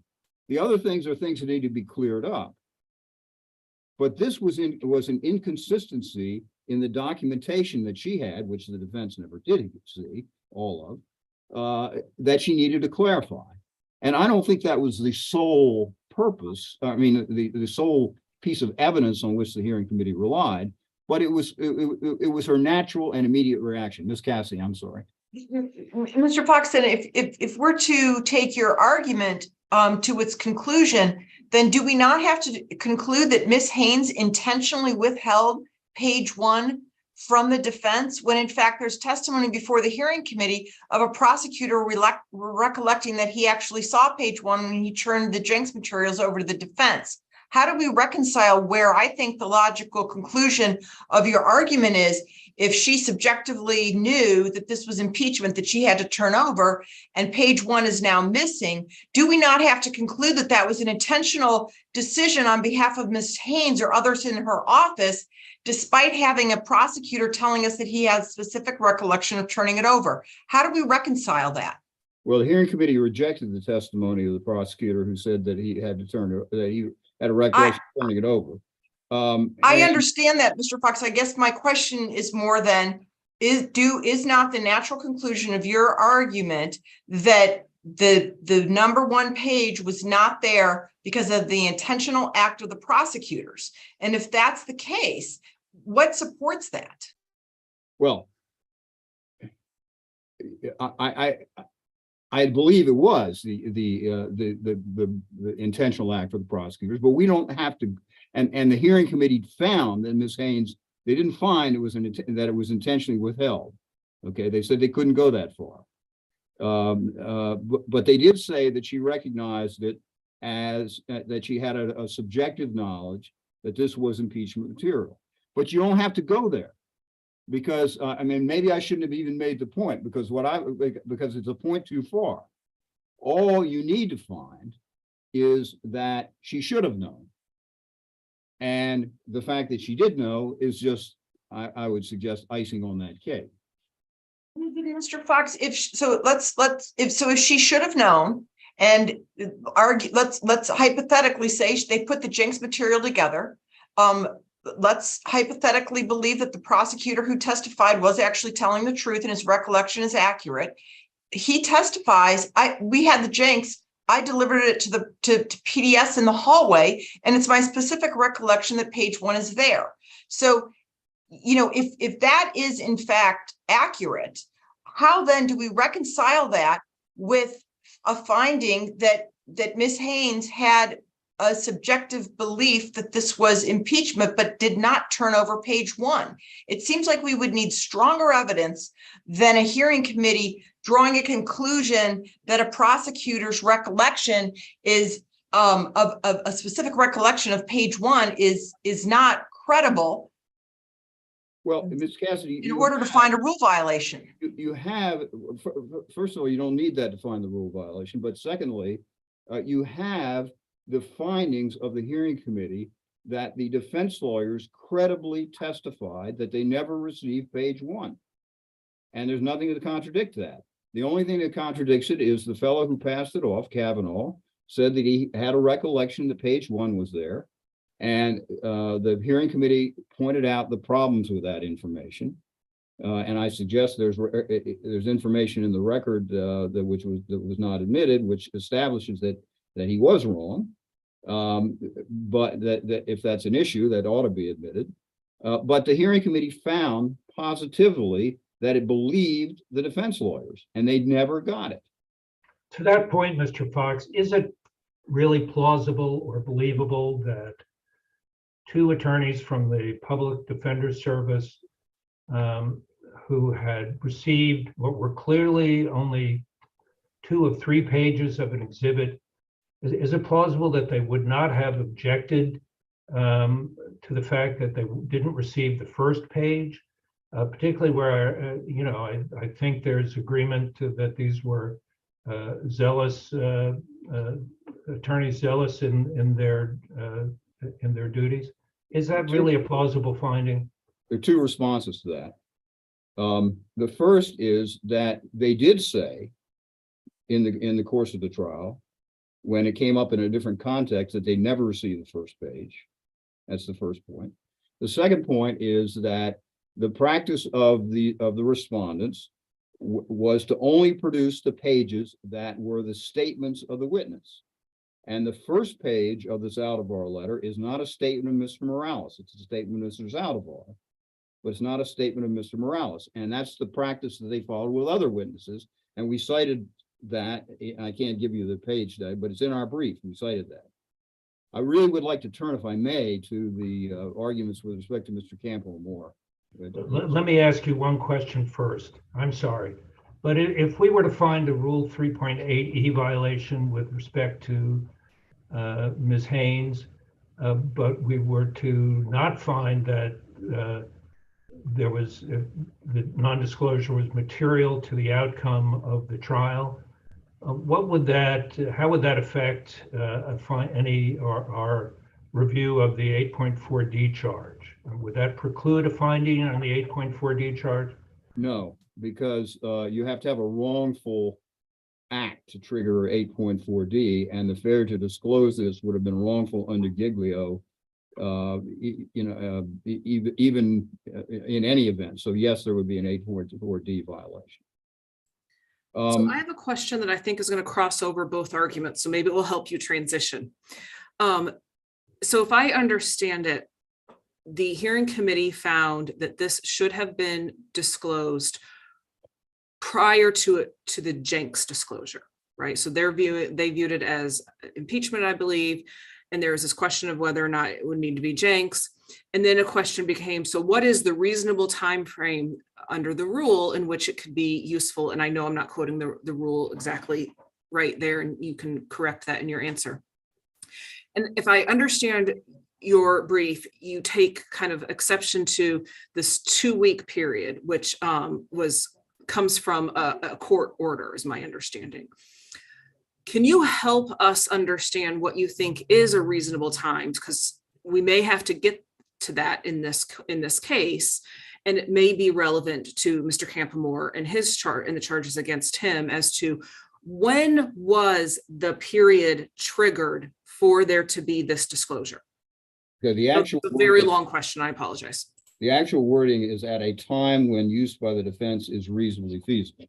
G: The other things are things that need to be cleared up. But this was an inconsistency in the documentation that she had, which the defense never did see all of, that she needed to clarify. And I don't think that was the sole purpose. I mean, the sole piece of evidence on which the hearing committee relied, but it was her natural and immediate reaction. Ms. Cassie, I'm sorry.
E: Mr. Foxton, if we're to take your argument to its conclusion, then do we not have to conclude that Ms. Haynes intentionally withheld page 1 from the defense, when in fact there's testimony before the hearing committee of a prosecutor recollecting that he actually saw page 1 when he turned the Jenks materials over to the defense? How do we reconcile where I think the logical conclusion of your argument is, if she subjectively knew that this was impeachment that she had to turn over and page 1 is now missing, do we not have to conclude that that was an intentional decision on behalf of Ms. Haynes or others in her office, despite having a prosecutor telling us that he has specific recollection of turning it over? How do we reconcile that?
G: Well, the hearing committee rejected the testimony of the prosecutor who said that he had to that he had a recollection of turning it over.
E: I understand that, Mr. Fox. I guess my question is more than, is not the natural conclusion of your argument that the number one page was not there because of the intentional act of the prosecutors. And if that's the case, what supports that?
G: Well, I believe it was the intentional act for the prosecutors, but we don't have to. And the hearing committee found that Ms. Haynes, they didn't find that it was intentionally withheld. Okay, they said they couldn't go that far. But they did say that she recognized it as that she had a subjective knowledge that this was impeachment material. But you don't have to go there, because I mean, maybe I shouldn't have even made the point, because because it's a point too far. All you need to find is that she should have known, and the fact that she did know is just, I would suggest, icing on that cake.
E: Mr. Fox, if she should have known, and argue, let's hypothetically say they put the Jenks material together. Let's hypothetically believe that the prosecutor who testified was actually telling the truth and his recollection is accurate. He testifies, we had the Jenks, I delivered it to PDS in the hallway, and it's my specific recollection that page 1 is there. So, you know, if that is in fact accurate, how then do we reconcile that with a finding that Ms. Haynes had a subjective belief that this was impeachment, but did not turn over page 1? It seems like we would need stronger evidence than a hearing committee drawing a conclusion that a prosecutor's recollection is of a specific recollection of page 1 is not credible.
G: Well, Ms. Cassidy,
E: In order to find a rule violation.
G: you have, first of all, you don't need that to find the rule violation, but secondly, you have the findings of the hearing committee that the defense lawyers credibly testified that they never received page 1. And there's nothing to contradict that. The only thing that contradicts it is the fellow who passed it off, Kavanaugh, said that he had a recollection that page 1 was there. And the hearing committee pointed out the problems with that information. And I suggest there's information in the record that was not admitted, which establishes that he was wrong. But that if that's an issue, that ought to be admitted. But the hearing committee found positively that it believed the defense lawyers, and they never got it.
C: To that point, Mr. Fox, is it really plausible or believable that 2 attorneys from the Public Defender Service who had received what were clearly only 2 of 3 pages of an exhibit, is it plausible that they would not have objected to the fact that they didn't receive the first page, particularly where, you know, I think there's agreement that these were zealous attorneys, zealous in their duties? Is that really a plausible finding?
G: There are 2 responses to that. The first is that they did say in the course of the trial, when it came up in a different context, that they never received the first page. That's the first point. The second point is that the practice of the respondents was to only produce the pages that were the statements of the witness. And the first page of the Zaldivar letter is not a statement of Mr. Morales. It's a statement of Mr. Zaldivar, but it's not a statement of Mr. Morales. And that's the practice that they followed with other witnesses. And we cited that. I can't give you the page today, but it's in our brief. We cited that. I really would like to turn, if I may, to the arguments with respect to Mr. Campbell Moore.
C: Let me ask you one question first. I'm sorry. But if we were to find a Rule 3.8E violation with respect to Ms. Haynes, but we were to not find that there was the non-disclosure was material to the outcome of the trial, how would that affect our review of the 8.4D charge? Would that preclude a finding on the 8.4D charge?
G: No, because you have to have a wrongful act to trigger 8.4D, and the failure to disclose this would have been wrongful under Giglio, even in any event. So yes, there would be an 8.4D violation.
A: So I have a question that I think is going to cross over both arguments, so maybe it will help you transition. So if I understand it, the hearing committee found that this should have been disclosed prior to the Jenks disclosure, right? So they viewed it as impeachment, I believe. And there was this question of whether or not it would need to be Jenks. And then a question became, so what is the reasonable time frame under the rule in which it could be useful? And I know I'm not quoting the rule exactly right there, and you can correct that in your answer. And if I understand your brief, you take kind of exception to this 2-week period, which comes from a court order, is my understanding. Can you help us understand what you think is a reasonable time? Because we may have to get to that in this case, and it may be relevant to Mr. Campamore and his chart and the charges against him as to when was the period triggered for there to be this disclosure?
G: Okay, the actual
A: A very long question. I apologize.
G: The actual wording is at a time when use by the defense is reasonably feasible.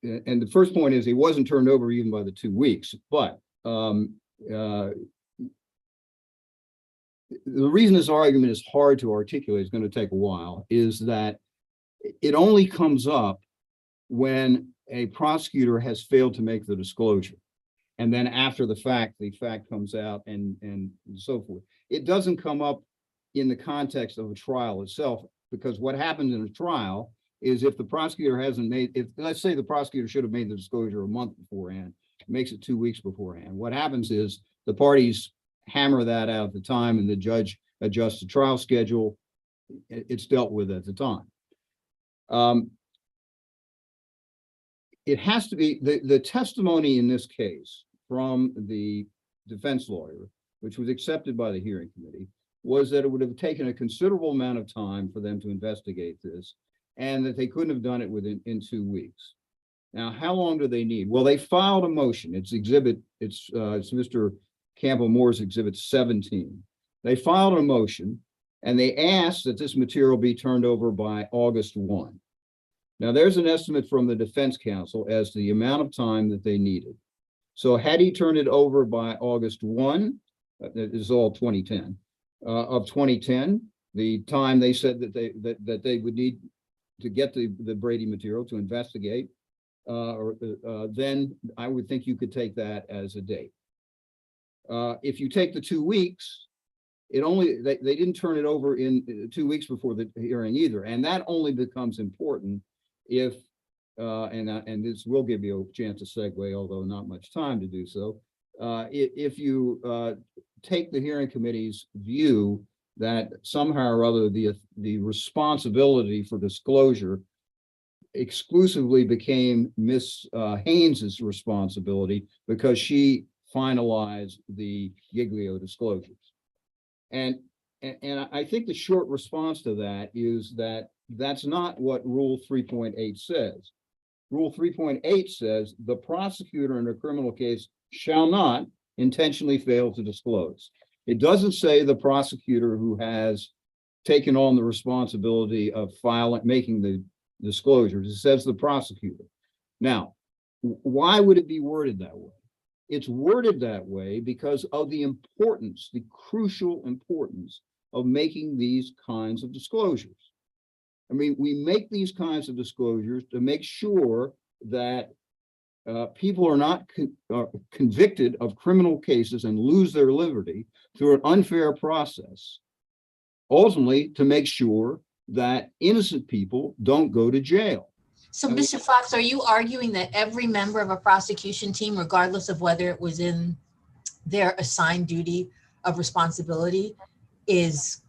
G: And the first point is he wasn't turned over even by the 2 weeks, but the reason this argument is hard to articulate, is going to take a while, is that it only comes up when a prosecutor has failed to make the disclosure. And then after the fact comes out and so forth. It doesn't come up in the context of a trial itself, because what happens in a trial is if the prosecutor hasn't made, let's say the prosecutor should have made the disclosure a month beforehand, makes it 2 weeks beforehand. What happens is the parties hammer that out at the time and the judge adjusts the trial schedule. It's dealt with at the time. It has to be, the testimony in this case from the defense lawyer, which was accepted by the hearing committee, was that it would have taken a considerable amount of time for them to investigate this, and that they couldn't have done it in 2 weeks. Now, how long do they need? Well, they filed a motion. It's Mr. Campbell-Moore's Exhibit 17. They filed a motion, and they asked that this material be turned over by August 1. Now, there's an estimate from the defense counsel as to the amount of time that they needed. So had he turned it over by August 1, this is all 2010, of 2010, the time they said that they would need to get the Brady material to investigate, then I would think you could take that as a date. If you take the 2 weeks, they didn't turn it over in 2 weeks before the hearing either, and that only becomes important if and this will give you a chance to segue, although not much time to do so. If you take the hearing committee's view that somehow or other the responsibility for disclosure exclusively became Ms. Haynes's responsibility because she finalized the Giglio disclosures. And I think the short response to that is that that's not what Rule 3.8 says. Rule 3.8 says the prosecutor in a criminal case shall not intentionally fail to disclose. It doesn't say the prosecutor who has taken on the responsibility of making the disclosures. It says the prosecutor. Now, why would it be worded that way? It's worded that way because of the importance, the crucial importance of making these kinds of disclosures. I mean, we make these kinds of disclosures to make sure that people are not convicted of criminal cases and lose their liberty through an unfair process. Ultimately, to make sure that innocent people don't go to jail.
F: So, Mr. Fox, are you arguing that every member of a prosecution team, regardless of whether it was in their assigned duty of responsibility, is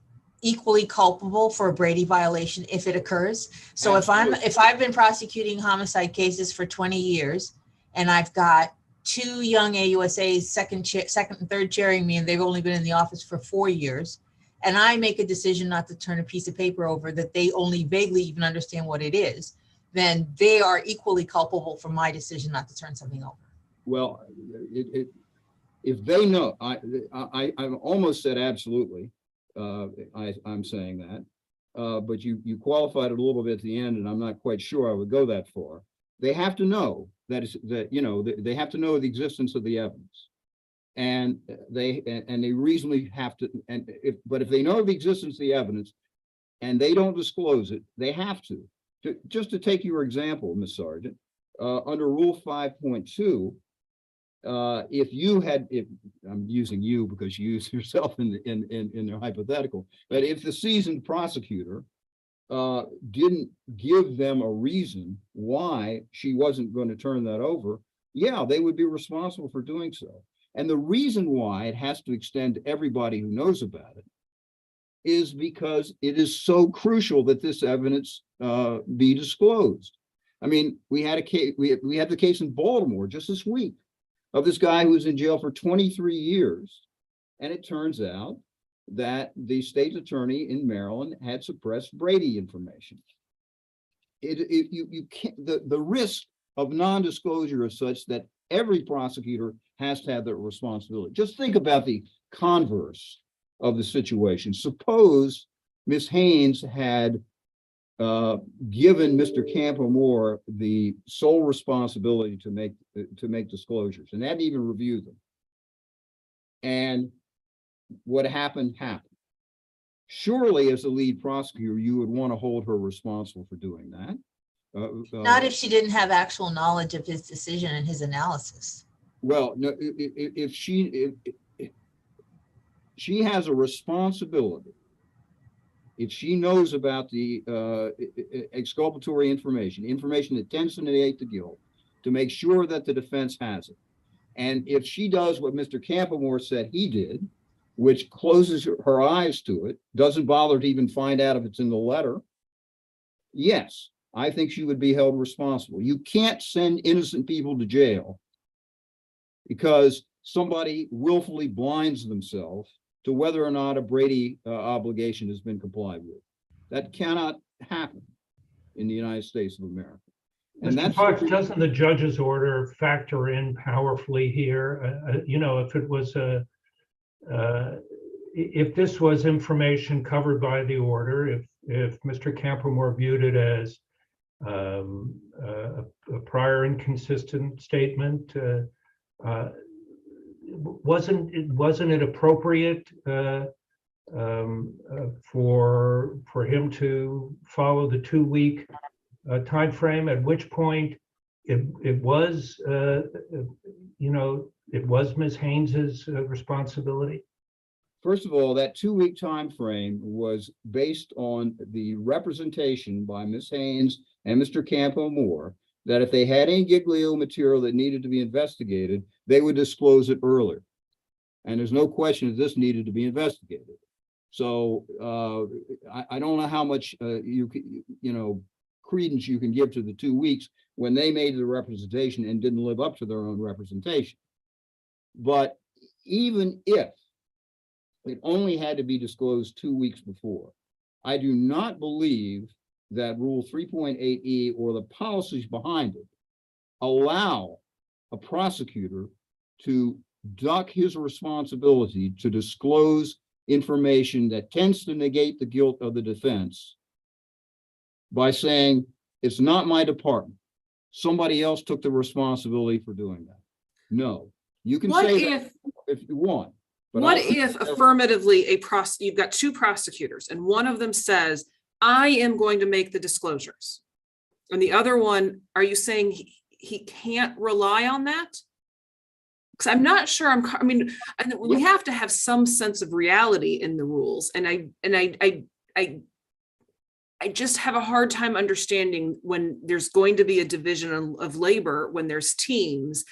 F: equally culpable for a Brady violation if it occurs? So if I've been prosecuting homicide cases for 20 years and I've got 2 young AUSAs second and third chairing me, and they've only been in the office for 4 years, and I make a decision not to turn a piece of paper over that they only vaguely even understand what it is, then they are equally culpable for my decision not to turn something over.
G: Well, if they know, I almost said absolutely. I'm saying that. but you qualified it a little bit at the end, and I'm not quite sure I would go that far. They have to know they have to know the existence of the evidence, and they reasonably have to. And if they know the existence of the evidence, and they don't disclose it, they have to. Just to take your example, Ms. Sargent, under Rule 5.2. If I'm using you because you use yourself in the hypothetical, but if the seasoned prosecutor didn't give them a reason why she wasn't going to turn that over, yeah, they would be responsible for doing so. And the reason why it has to extend to everybody who knows about it is because it is so crucial that this evidence be disclosed. I mean, we had a case, we had the case in Baltimore just this week of this guy who was in jail for 23 years. And it turns out that the state's attorney in Maryland had suppressed Brady information. You can't, the risk of non-disclosure is such that every prosecutor has to have that responsibility. Just think about the converse of the situation. Suppose Ms. Haynes had given Mr. Campo-Moore the sole responsibility to make disclosures and hadn't even reviewed them. And what happened. Surely, as the lead prosecutor, you would want to hold her responsible for doing that.
F: Not if she didn't have actual knowledge of his decision and his analysis.
G: Well, no, if she has a responsibility, if she knows about the exculpatory information that tends to negate the guilt, to make sure that the defense has it. And if she does what Mr. Campo-Moore said he did, which closes her eyes to it, doesn't bother to even find out if it's in the letter, yes, I think she would be held responsible. You can't send innocent people to jail because somebody willfully blinds themselves to whether or not a Brady obligation has been complied with. That cannot happen in the United States of America. And
C: Mr. Fox, doesn't the judge's order factor in powerfully here? If it was if this was information covered by the order, if Mr. Campo-Moore viewed it as a prior inconsistent statement, wasn't it appropriate for him to follow the 2-week time frame? At which point it was Ms. Haynes's responsibility.
G: First of all, that 2-week time frame was based on the representation by Ms. Haynes and Mr. Campo-Moore that if they had any Giglio material that needed to be investigated, they would disclose it earlier. And there's no question that this needed to be investigated. So I don't know how much credence you can give to the 2 weeks when they made the representation and didn't live up to their own representation. But even if it only had to be disclosed 2 weeks before, I do not believe that Rule 3.8E or the policies behind it allow a prosecutor to duck his responsibility to disclose information that tends to negate the guilt of the defense by saying, it's not my department. Somebody else took the responsibility for doing that. No, you can say that if you want. But
A: what if affirmatively you've got 2 prosecutors and one of them says, I am going to make the disclosures. And the other one, are you saying he can't rely on that? Because I'm not sure we have to have some sense of reality in the rules. And I just have a hard time understanding when there's going to be a division of labor, when there's teams,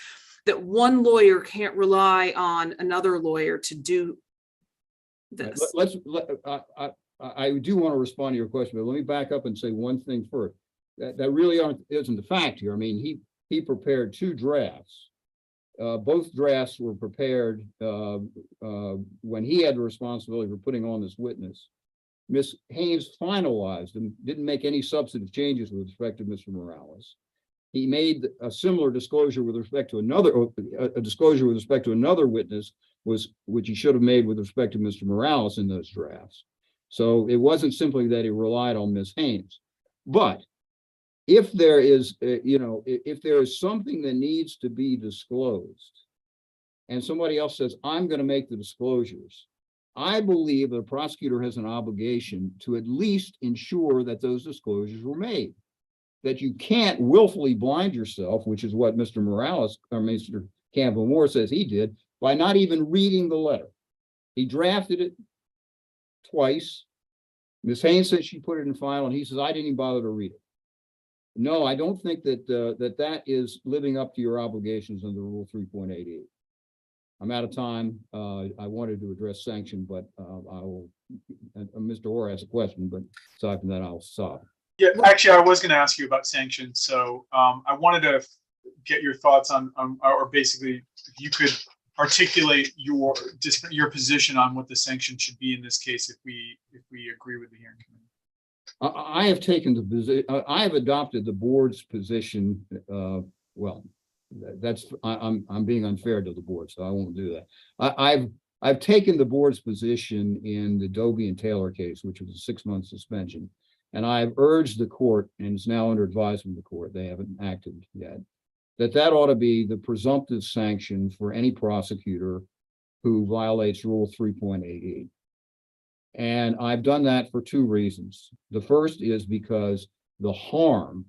A: that one lawyer can't rely on another lawyer to do this.
G: I do want to respond to your question, but let me back up and say one thing first. That really isn't the fact here. I mean, he prepared 2 drafts. Both drafts were prepared when he had the responsibility for putting on this witness. Ms. Haynes finalized and didn't make any substantive changes with respect to Mr. Morales. He made a similar disclosure with respect to another witness, which he should have made with respect to Mr. Morales in those drafts. So it wasn't simply that he relied on Ms. Haynes. But if there is, if there is something that needs to be disclosed, and somebody else says, I'm going to make the disclosures, I believe the prosecutor has an obligation to at least ensure that those disclosures were made. That you can't willfully blind yourself, which is what Mr. Morales or Mr. Campbell Moore says he did, by not even reading the letter. He drafted it twice. Ms. Haynes said she put it in file, and he says, I didn't even bother to read it. No, I don't think that that is living up to your obligations under Rule 3.88. I'm out of time. I wanted to address sanction, but I will. Mr. Orr has a question, but aside from that, I'll stop.
D: Yeah, actually, I was going to ask you about sanctions. So I wanted to get your thoughts on, or basically, if you could articulate your position on what the sanction should be in this case, if we agree with the hearing committee.
G: I have taken the position. I have adopted the board's position. Well, I'm being unfair to the board, so I won't do that. I've taken the board's position in the Dobie and Taylor case, which was a 6-month suspension. And I've urged the court, and it's now under advisement of the court, they haven't acted yet, that ought to be the presumptive sanction for any prosecutor who violates Rule 3.88. And I've done that for 2 reasons. The first is because the harm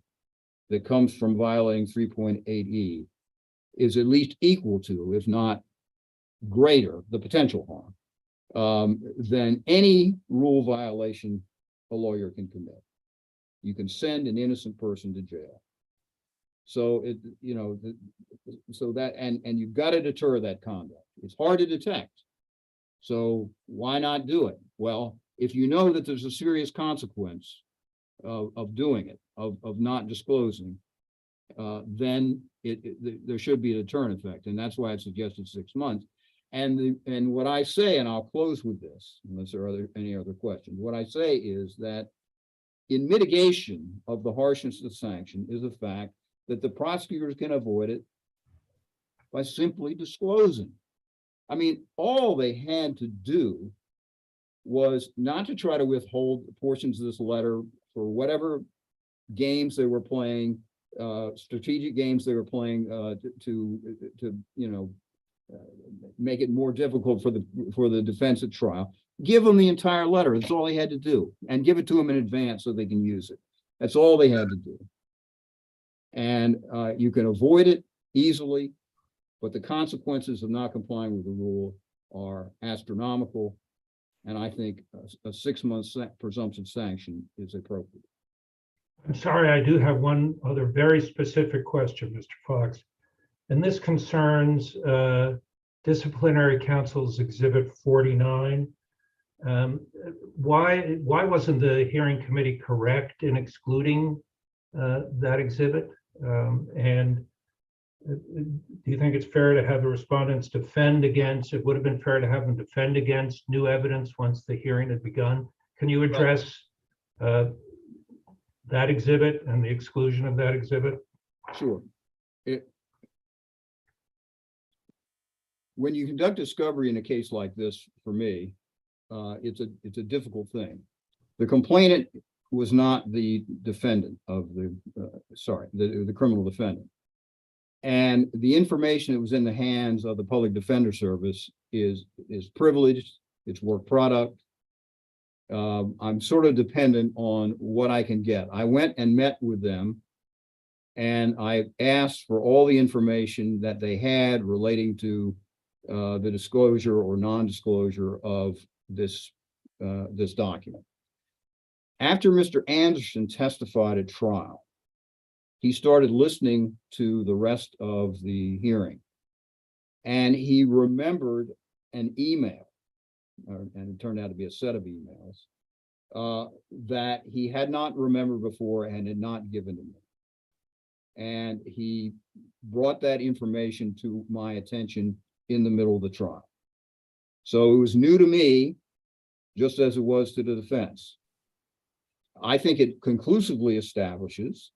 G: that comes from violating 3.8E is at least equal to, if not greater, the potential harm than any rule violation a lawyer can commit. You can send an innocent person to jail. So so that, and you've got to deter that conduct. It's hard to detect. So why not do it? Well, if you know that there's a serious consequence of doing it, of not disclosing, then there should be a deterrent effect. And that's why I suggested 6 months. And what I say, and I'll close with this, unless there are any other questions, what I say is that in mitigation of the harshness of the sanction is the fact that the prosecutors can avoid it by simply disclosing. I mean, all they had to do was not to try to withhold portions of this letter for whatever games they were playing, strategic games they were playing to make it more difficult for the defense at trial. Give them the entire letter. That's all they had to do, and give it to them in advance so they can use it. That's all they had to do. And you can avoid it easily, but the consequences of not complying with the rule are astronomical. And I think a 6-month presumptive sanction is appropriate.
C: I'm sorry, I do have one other very specific question, Mr. Fox. And this concerns Disciplinary Council's Exhibit 49. Why wasn't the hearing committee correct in excluding that exhibit? And do you think it's fair to have the respondents defend against, it would have been fair to have them defend against new evidence once the hearing had begun? Can you address that exhibit and the exclusion of that exhibit?
G: Sure. When you conduct discovery in a case like this, for me, it's a difficult thing. The complainant was not the defendant of the criminal defendant. And the information that was in the hands of the Public Defender Service is privileged, it's work product. I'm sort of dependent on what I can get. I went and met with them, and I asked for all the information that they had relating to the disclosure or non-disclosure of this document. After Mr. Anderson testified at trial, he started listening to the rest of the hearing, and he remembered an email, and it turned out to be a set of emails that he had not remembered before and had not given to me. And he brought that information to my attention in the middle of the trial. So it was new to me, just as it was to the defense. I think it conclusively establishes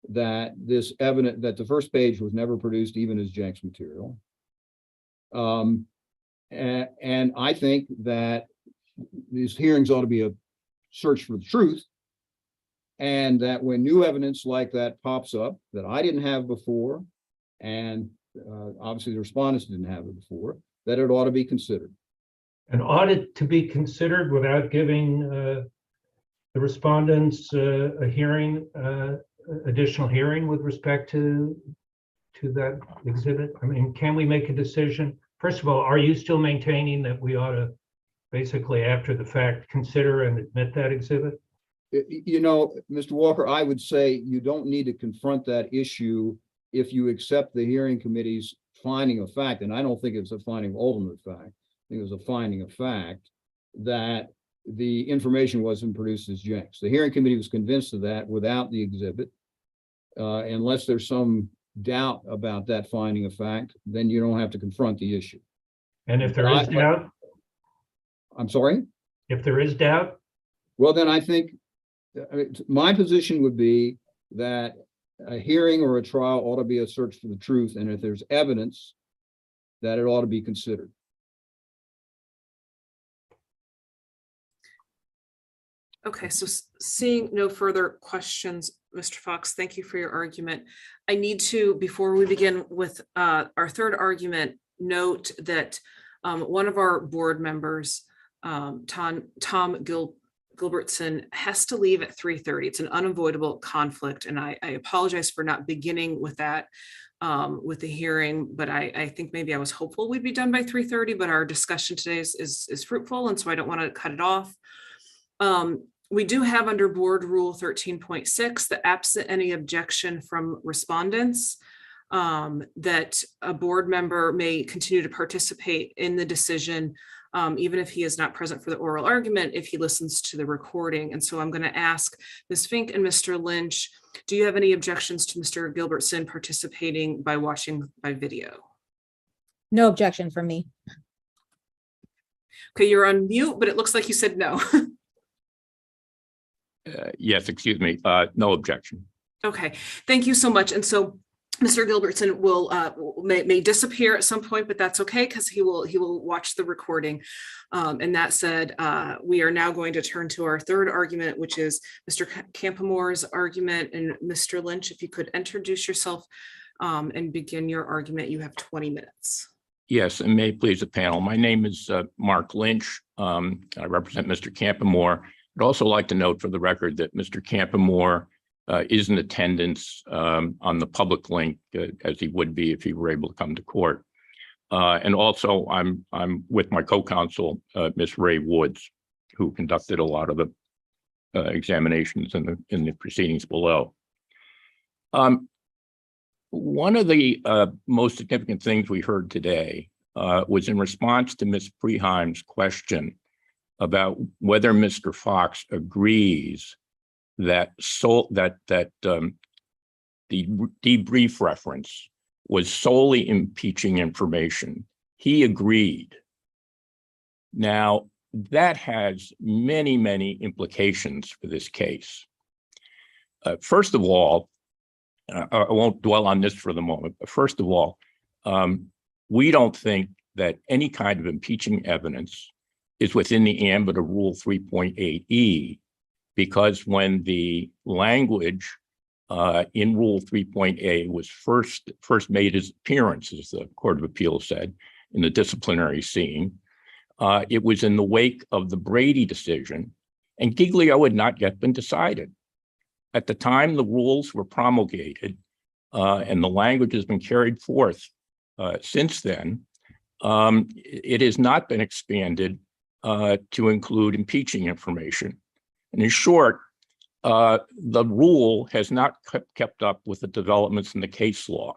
G: that this evidence, that the first page was never produced even as Jenks material. And I think that these hearings ought to be a search for the truth. And that when new evidence like that pops up that I didn't have before, and obviously the respondents didn't have it before, that it ought to be considered.
C: An audit to be considered without giving the respondents a hearing, additional hearing with respect to that exhibit? I mean, can we make a decision? First of all, are you still maintaining that we ought to basically after the fact consider and admit that exhibit?
G: You know, Mr. Walker, I would say you don't need to confront that issue if you accept the hearing committee's finding of fact, and I don't think it's a finding of ultimate fact. I think it was a finding of fact that the information wasn't produced as Jenks. The hearing committee was convinced of that without the exhibit. Unless there's some doubt about that finding of fact, then you don't have to confront the issue.
C: And if there is doubt?
G: I'm sorry?
C: If there is doubt?
G: Well, then I think my position would be that a hearing or a trial ought to be a search for the truth. And if there's evidence, that it ought to be considered.
A: Okay, so seeing no further questions, Mr. Fox, thank you for your argument. I need to, before we begin with our third argument, note that one of our board members, Tom Gilbertson, has to leave at 3:30. It's an unavoidable conflict, and I apologize for not beginning with that with the hearing, but I think maybe I was hopeful we'd be done by 3:30, but our discussion today is fruitful, and so I don't want to cut it off. We do have under board rule 13.6 that absent any objection from respondents, that a board member may continue to participate in the decision, even if he is not present for the oral argument, if he listens to the recording. And so I'm going to ask Ms. Fink and Mr. Lynch, do you have any objections to Mr. Gilbertson participating by watching by video?
B: No objection from me.
A: Okay, you're on mute, but it looks like you said no.
I: Yes, excuse me. No objection.
A: Okay, thank you so much. And so Mr. Gilbertson will may disappear at some point, but that's okay because he will watch the recording. And that said, we are now going to turn to our third argument, which is Mr. Campomore's argument. And Mr. Lynch, if you could introduce yourself and begin your argument, you have 20 minutes.
I: Yes, and may it please the panel. My name is Mark Lynch. I represent Mr. Campomore. I'd also like to note for the record that Mr. Campomore is in attendance on the public link as he would be if he were able to come to court. And also I'm with my co-counsel, Ms. Ray Woods, who conducted a lot of the examinations in the proceedings below. One of the most significant things we heard today was in response to Ms. Preheim's question about whether Mr. Fox agrees that the debrief reference was solely impeaching information. He agreed. Now, that has many, many implications for this case. First of all, I won't dwell on this for the moment, but first of all, we don't think that any kind of impeaching evidence is within the ambit of Rule 3.8E, because when the language in Rule 3.8 was first made his appearance, as the Court of Appeals said, in the disciplinary scene, it was in the wake of the Brady decision, and Giglio had not yet been decided. At the time the rules were promulgated, and the language has been carried forth since then, it has not been expanded to include impeaching information. And in short, the rule has not kept up with the developments in the case law.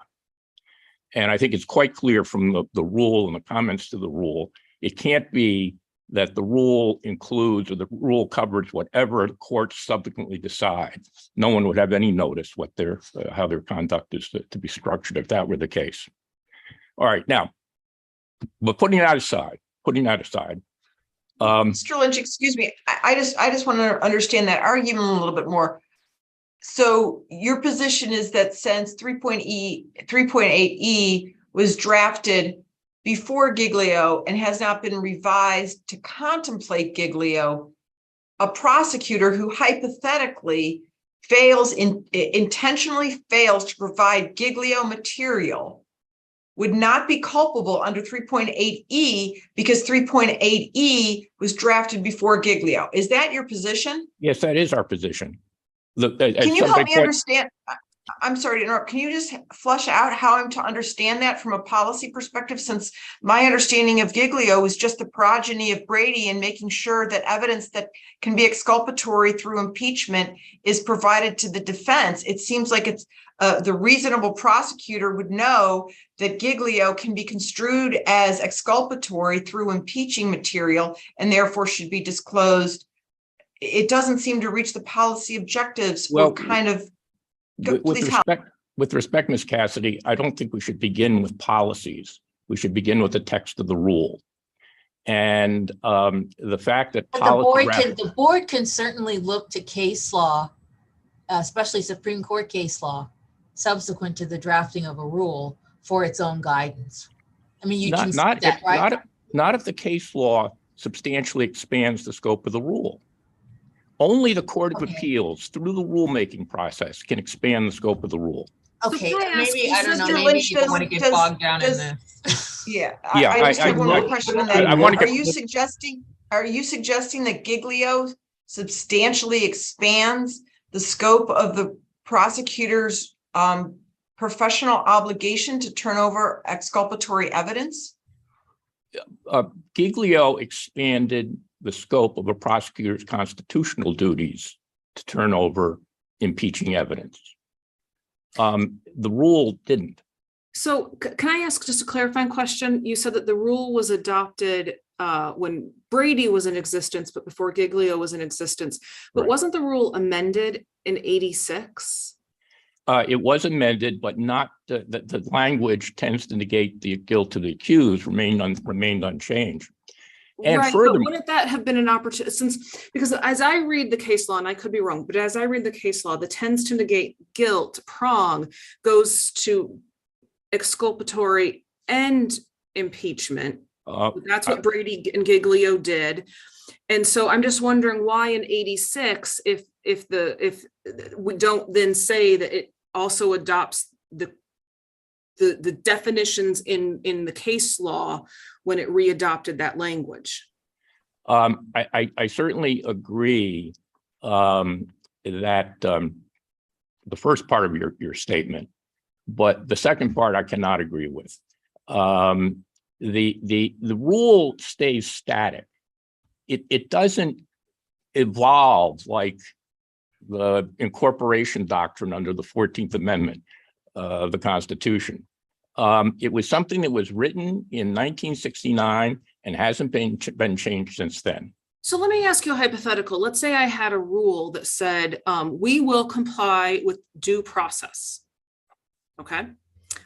I: And I think it's quite clear from the rule and the comments to the rule, it can't be that the rule includes or the rule covers whatever the courts subsequently decide. No one would have any notice what how their conduct is to be structured if that were the case. All right, now, but putting that aside,
E: Mr. Lynch, excuse me, I just want to understand that argument a little bit more. So your position is that since 3.8E was drafted before Giglio and has not been revised to contemplate Giglio, a prosecutor who hypothetically intentionally fails to provide Giglio material would not be culpable under 3.8E because 3.8E was drafted before Giglio. Is that your position?
I: Yes, that is our position. Look,
E: Can you help me understand? I'm sorry to interrupt. Can you just flesh out how I'm to understand that from a policy perspective? Since my understanding of Giglio is just the progeny of Brady and making sure that evidence that can be exculpatory through impeachment is provided to the defense. It seems like it's the reasonable prosecutor would know that Giglio can be construed as exculpatory through impeaching material and therefore should be disclosed. It doesn't seem to reach the policy objectives or kind of.
I: With respect, Ms. Cassidy, I don't think we should begin with policies. We should begin with the text of the rule. And the fact that
F: the board can certainly look to case law, especially Supreme Court case law, subsequent to the drafting of a rule for its own guidance. I mean, you can see that, right?
I: Not if the case law substantially expands the scope of the rule. Only the Court of Appeals, through the rulemaking process, can expand the scope of the rule.
F: Okay,
E: can I ask,
F: maybe, I don't know,
E: Mr.
F: maybe
E: Lynch,
F: you don't want to get bogged down in this.
E: Yeah,
I: Yeah,
E: I just have one more question on that. Are you suggesting that Giglio substantially expands the scope of the prosecutor's professional obligation to turn over exculpatory evidence?
I: Giglio expanded the scope of a prosecutor's constitutional duties to turn over impeaching evidence. The rule didn't.
A: So can I ask just a clarifying question? You said that the rule was adopted when Brady was in existence, but before Giglio was in existence. But
I: Right.
A: Wasn't the rule amended in 86?
I: It was amended, but not the language tends to negate the guilt to the accused remained unchanged. And
A: Right,
I: furthermore,
A: but wouldn't that have been an opportunity because as I read the case law, and I could be wrong, but as I read the case law, the tends to negate guilt prong goes to exculpatory and impeachment. That's what Brady and Giglio did. And so I'm just wondering why in 86, if we don't then say that it also adopts the definitions in the case law when it readopted that language.
I: I certainly agree that the first part of your statement, but the second part I cannot agree with. The rule stays static. It doesn't evolve like the incorporation doctrine under the 14th Amendment of the Constitution. It was something that was written in 1969 and hasn't been changed since then.
A: So let me ask you a hypothetical. Let's say I had a rule that said, we will comply with due process. Okay. I'm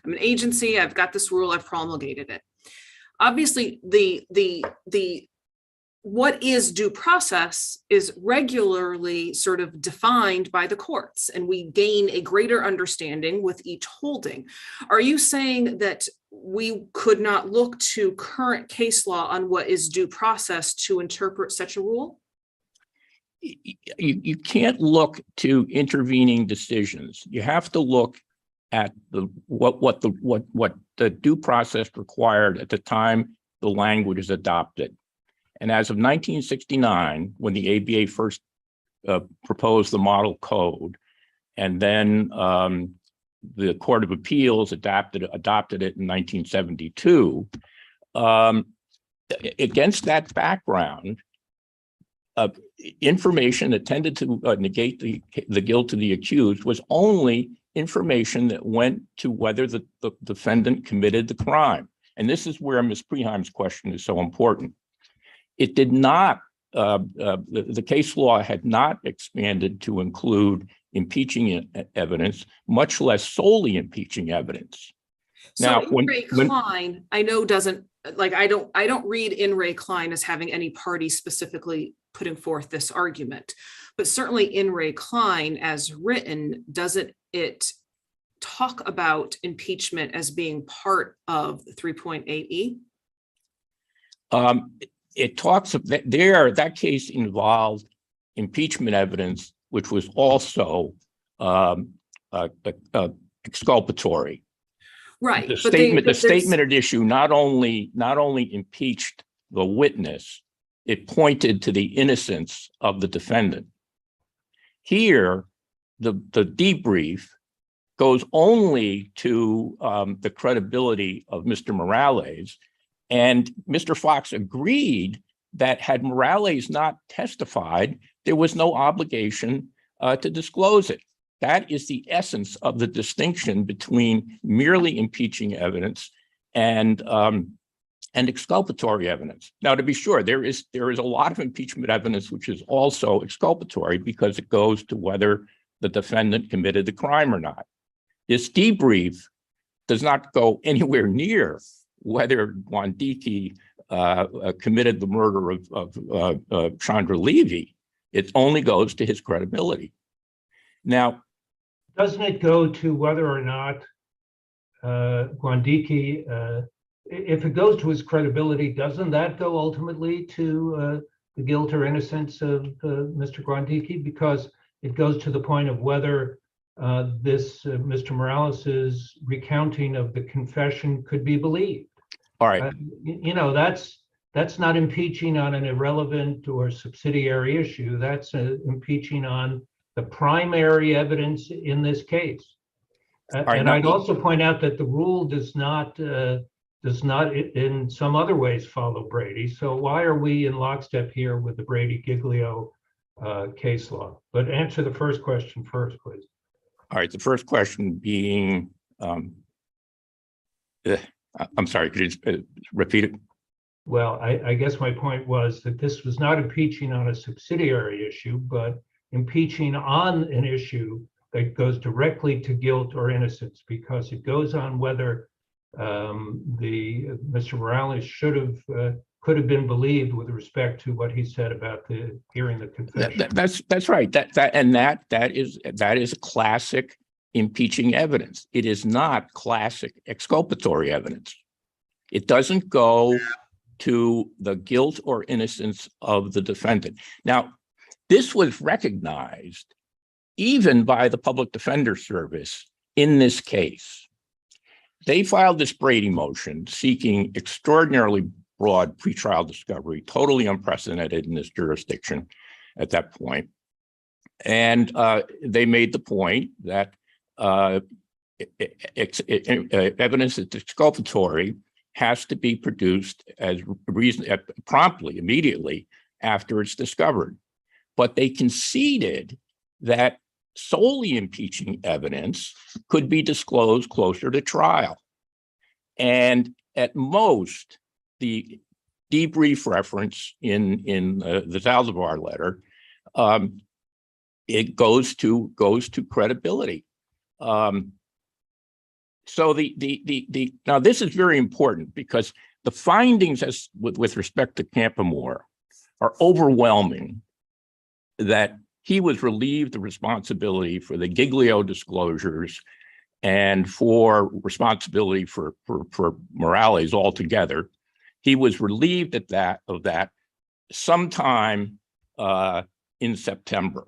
A: an agency. I've got this rule. I've promulgated it. Obviously, the what is due process is regularly sort of defined by the courts, and we gain a greater understanding with each holding. Are you saying that we could not look to current case law on what is due process to interpret such a rule?
I: You can't look to intervening decisions. You have to look at what the due process required at the time the language is adopted. And as of 1969, when the ABA first proposed the model code, and then the Court of Appeals adopted it in 1972, against that background, information that tended to negate the guilt to the accused was only information that went to whether the defendant committed the crime. And this is where Ms. Preheim's question is so important. It did not, the case law had not expanded to include impeaching evidence, much less solely impeaching evidence.
A: So In re Klein, I know doesn't, like, I don't read In re Klein as having any party specifically putting forth this argument, but certainly In re Klein as written, doesn't it talk about impeachment as being part of the 3.8E?
I: It talks of that case involved impeachment evidence, which was also exculpatory.
A: Right.
I: The
A: but they-
I: statement, the
A: but there's-
I: statement at issue not only impeached the witness, it pointed to the innocence of the defendant. Here, the debrief goes only to the credibility of Mr. Morales, and Mr. Fox agreed that had Morales not testified, there was no obligation to disclose it. That is the essence of the distinction between merely impeaching evidence and exculpatory evidence. Now, to be sure, there is a lot of impeachment evidence which is also exculpatory because it goes to whether the defendant committed the crime or not. This debrief does not go anywhere near whether Gwandiki committed the murder of Chandra Levy. It only goes to his credibility. Now,
C: doesn't it go to whether or not Gwandiki, if it goes to his credibility, doesn't that go ultimately to the guilt or innocence of Mr. Gwandiki? Because it goes to the point of whether Mr. Morales's recounting of the confession could be believed.
I: all right,
C: That's not impeaching on an irrelevant or subsidiary issue. That's impeaching on the primary evidence in this case.
I: right,
C: And
I: now-
C: I'd also point out that the rule does not in some other ways follow Brady. So why are we in lockstep here with the Brady-Giglio case law? But answer the first question first, please.
I: all right. The first question being, I'm sorry, could you repeat it?
C: Well, I guess my point was that this was not impeaching on a subsidiary issue, but impeaching on an issue that goes directly to guilt or innocence, because it goes on whether Mr. Morales could have been believed with respect to what he said about hearing the confession.
I: That's right. That is classic impeaching evidence. It is not classic exculpatory evidence. It doesn't go to the guilt or innocence of the defendant. Now, this was recognized even by the Public Defender Service in this case. They filed this Brady motion seeking extraordinarily broad pretrial discovery, totally unprecedented in this jurisdiction at that point. And they made the point that evidence that's exculpatory has to be produced as promptly, immediately after it's discovered. But they conceded that solely impeaching evidence could be disclosed closer to trial. And at most, the debrief reference in the Zaldivar letter, it goes to credibility. So now this is very important because the findings with respect to Campamore are overwhelming, that he was relieved of responsibility for the Giglio disclosures and for responsibility for Morales altogether. He was relieved of that sometime in September.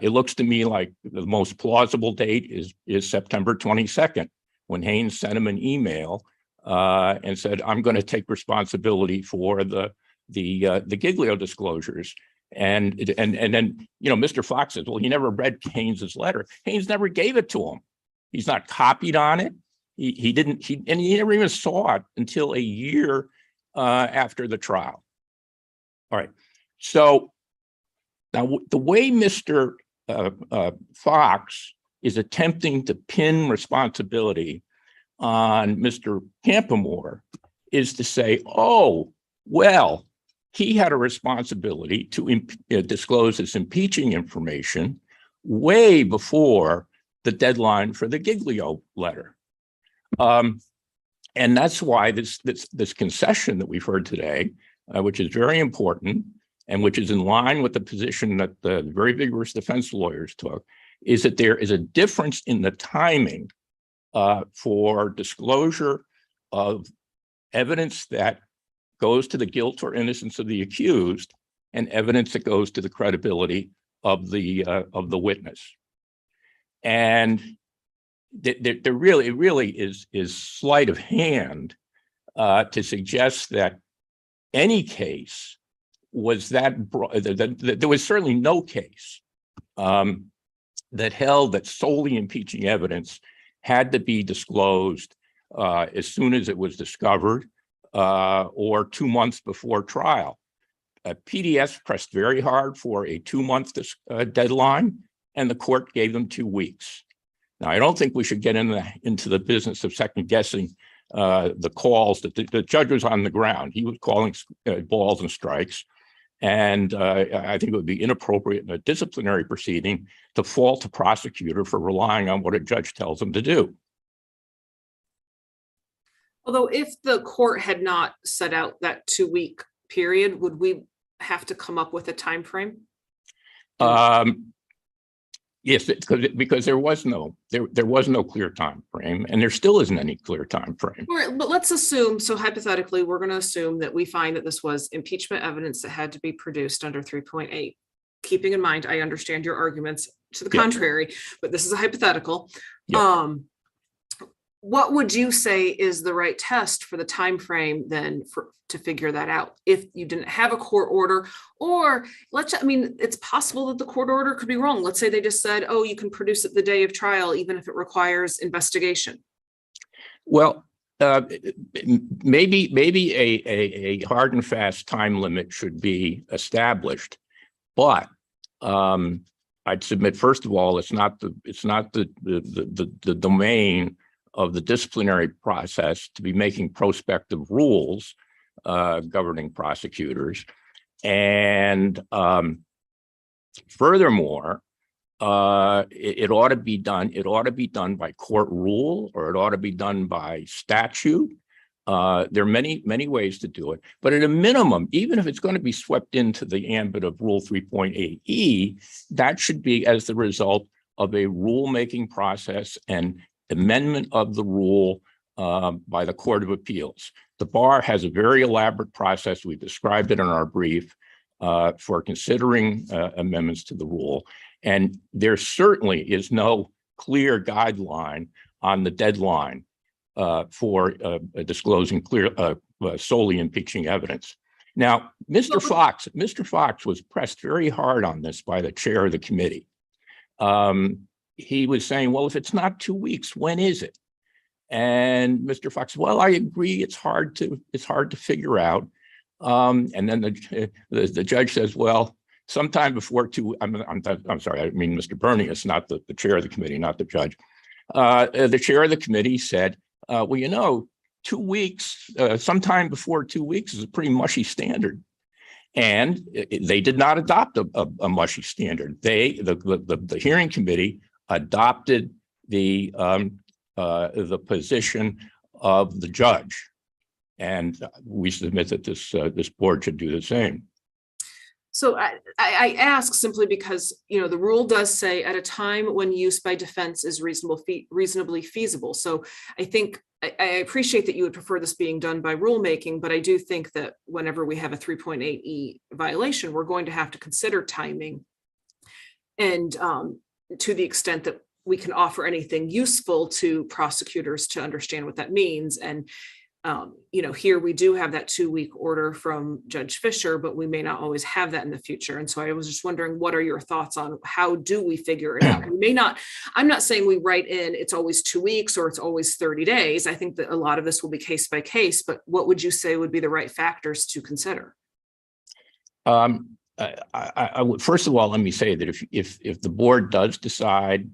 I: It looks to me like the most plausible date is September 22nd, when Haynes sent him an email and said, "I'm going to take responsibility for the Giglio disclosures." And then, Mr. Fox says, well, he never read Haynes's letter. Haynes never gave it to him. He's not copied on it. He never even saw it until a year after the trial. All right. So now the way Mr. Fox is attempting to pin responsibility on Mr. Campamore is to say, oh, well, he had a responsibility to disclose this impeaching information way before the deadline for the Giglio letter. And that's why this concession that we've heard today, which is very important and which is in line with the position that the very vigorous defense lawyers took, is that there is a difference in the timing for disclosure of evidence that goes to the guilt or innocence of the accused and evidence that goes to the credibility of the witness. And there really is sleight of hand to suggest that any case was that broad, that there was certainly no case that held that solely impeaching evidence had to be disclosed as soon as it was discovered or 2 months before trial. PDS pressed very hard for a 2-month deadline, and the court gave them 2 weeks. Now, I don't think we should get into the business of second guessing the calls that the judge was on the ground. He was calling balls and strikes. And I think it would be inappropriate in a disciplinary proceeding to fault a prosecutor for relying on what a judge tells them to do.
A: Although if the court had not set out that 2-week period, would we have to come up with a time frame?
I: Yes, because there was no clear time frame, and there still isn't any clear time frame.
A: All right, but let's assume, so hypothetically, we're going to assume that we find that this was impeachment evidence that had to be produced under 3.8. Keeping in mind, I understand your arguments to the contrary, but this is a hypothetical.
I: Yeah.
A: What would you say is the right test for the time frame then to figure that out? If you didn't have a court order, or it's possible that the court order could be wrong. Let's say they just said, oh, you can produce it the day of trial, even if it requires investigation.
I: Well, maybe a hard and fast time limit should be established, but I'd submit, first of all, it's not the domain of the disciplinary process to be making prospective rules governing prosecutors. And furthermore, it ought to be done by court rule, or it ought to be done by statute. There are many ways to do it, but at a minimum, even if it's going to be swept into the ambit of Rule 3.8E, that should be as the result of a rulemaking process and amendment of the rule by the Court of Appeals. The bar has a very elaborate process. We described it in our brief for considering amendments to the rule. And there certainly is no clear guideline on the deadline for disclosing solely impeaching evidence. Now, Mr. Fox was pressed very hard on this by the chair of the committee. He was saying, well, if it's not 2 weeks, when is it? And Mr. Fox, well, I agree, it's hard to figure out. And then the judge says, well, sometime before I'm sorry, I mean Mr. Bernius, not the chair of the committee, not the judge. The chair of the committee said, well, 2 weeks, sometime before 2 weeks is a pretty mushy standard. And they did not adopt a mushy standard. The hearing committee adopted the position of the judge, and we submit that this board should do the same.
A: So I ask simply because the rule does say at a time when use by defense is reasonably feasible. So I think I appreciate that you would prefer this being done by rulemaking, but I do think that whenever we have a 3.8E violation, we're going to have to consider timing. And to the extent that we can offer anything useful to prosecutors to understand what that means. And, here we do have that 2-week order from Judge Fisher, but we may not always have that in the future. And so I was just wondering, what are your thoughts on how do we figure it out? I'm not saying we write in, it's always 2 weeks or it's always 30 days. I think that a lot of this will be case by case, but what would you say would be the right factors to consider?
I: I would, first of all, let me say that if the board does decide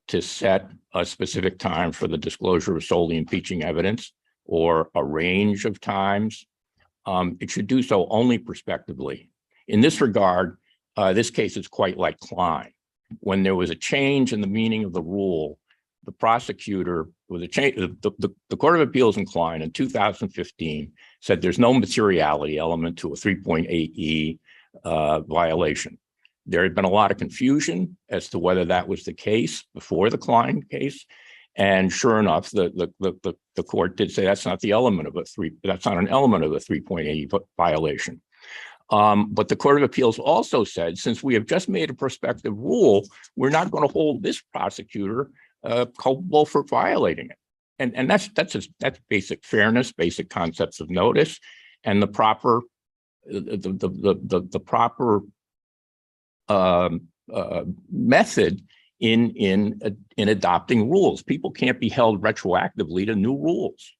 I: to set a specific time for the disclosure of solely impeaching evidence, or a range of times, it should do so only prospectively. In this regard, this case is quite like Klein. When there was a change in the meaning of the rule, the prosecutor, the Court of Appeals in Klein in 2015 said there's no materiality element to a 3.8E violation. There had been a lot of confusion as to whether that was the case before the Klein case. And sure enough, the court did say that's not an element of a 3.8 violation. But the Court of Appeals also said, since we have just made a prospective rule, we're not going to hold this prosecutor culpable for violating it. And that's basic fairness, basic concepts of notice, and the proper method in adopting rules. People can't be held retroactively to new rules.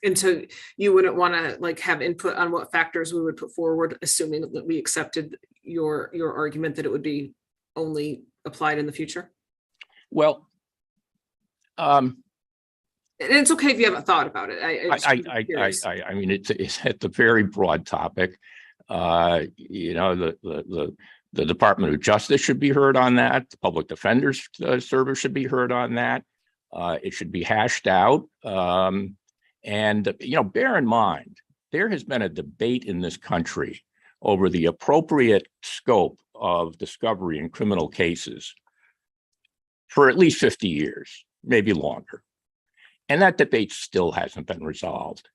A: And so you wouldn't want to like have input on what factors we would put forward, assuming that we accepted your argument that it would be only applied in the future?
I: Well,
A: And it's okay if you haven't thought about it.
I: I mean, it's a very broad topic. You know, the Department of Justice should be heard on that. The Public Defender's Service should be heard on that. It should be hashed out. And, you know, bear in mind, there has been a debate in this country over the appropriate scope of discovery in criminal cases for at least 50 years, maybe longer. And that debate still hasn't been resolved.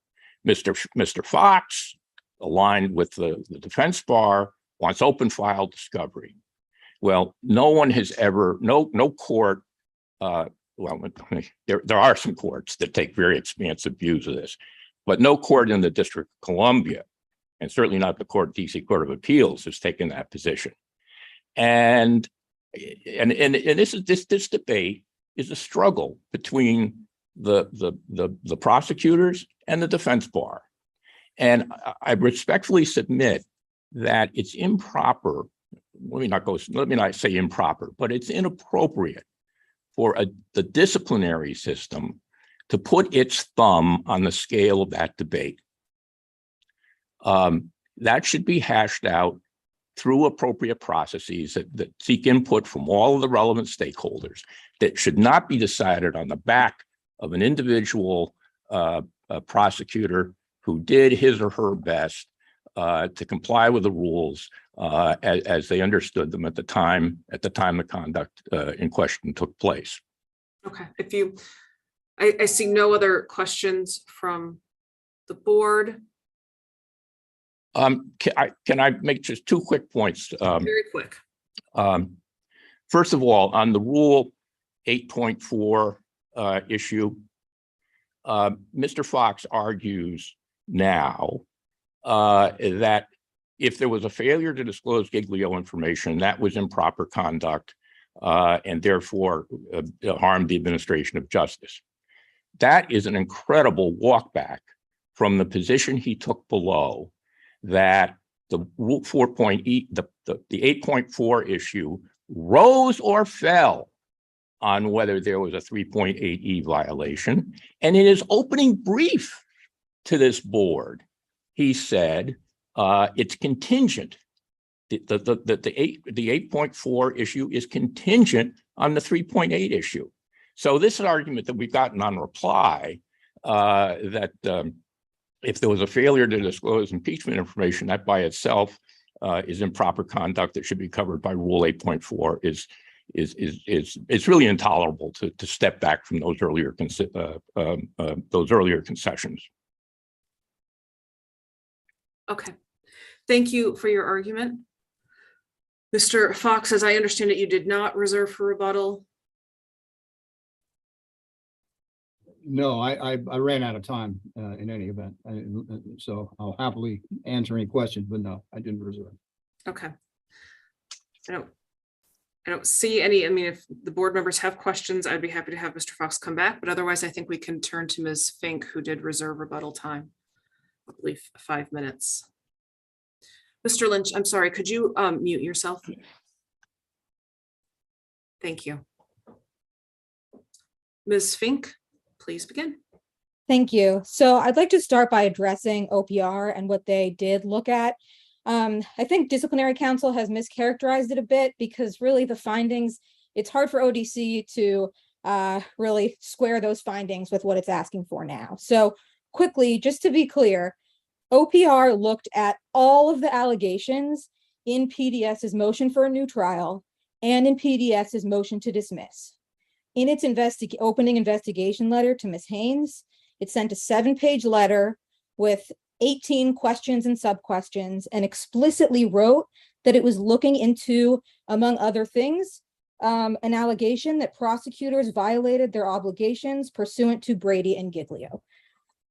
I: Mr. Fox, aligned with the defense bar, wants open file discovery. Well, no one has ever, no court, well, there are some courts that take very expansive views of this, but no court in the District of Columbia, and certainly not the DC Court of Appeals, has taken that position. And this debate is a struggle between the prosecutors and the defense bar. And I respectfully submit that it's improper. Let me not say improper, but it's inappropriate for the disciplinary system to put its thumb on the scale of that debate. That should be hashed out through appropriate processes that seek input from all of the relevant stakeholders. That should not be decided on the back of an individual prosecutor who did his or her best to comply with the rules as they understood them at the time the conduct in question took place.
A: Okay, I see no other questions from the board.
I: Can I make just two quick points?
A: Very quick.
I: First of all, on the Rule 8.4 issue, Mr. Fox argues now that if there was a failure to disclose Giglio information, that was improper conduct and therefore harmed the administration of justice. That is an incredible walk back from the position he took below, that the Rule 4.8, the 8.4 issue rose or fell on whether there was a 3.8E violation. And in his opening brief to this board, he said it's contingent. The 8.4 issue is contingent on the 3.8 issue. So this argument that we've gotten on reply that if there was a failure to disclose impeachment information, that by itself is improper conduct that should be covered by Rule 8.4 is really intolerable to step back from those earlier concessions.
A: Okay, thank you for your argument. Mr. Fox, as I understand it, you did not reserve for rebuttal.
G: No, I ran out of time in any event. So I'll happily answer any questions, but no, I didn't reserve.
A: Okay. I don't see any. I mean, if the board members have questions, I'd be happy to have Mr. Fox come back, but otherwise I think we can turn to Ms. Fink, who did reserve rebuttal time, I believe 5 minutes. Mr. Lynch, I'm sorry, could you mute yourself? Thank you. Ms. Fink, please begin.
B: Thank you. So I'd like to start by addressing OPR and what they did look at. I think disciplinary counsel has mischaracterized it a bit because really the findings, it's hard for ODC to really square those findings with what it's asking for now. So quickly, just to be clear, OPR looked at all of the allegations in PDS's motion for a new trial and in PDS's motion to dismiss. In its opening investigation letter to Ms. Haynes, it sent a 7-page letter with 18 questions and sub-questions and explicitly wrote that it was looking into, among other things, an allegation that prosecutors violated their obligations pursuant to Brady and Giglio.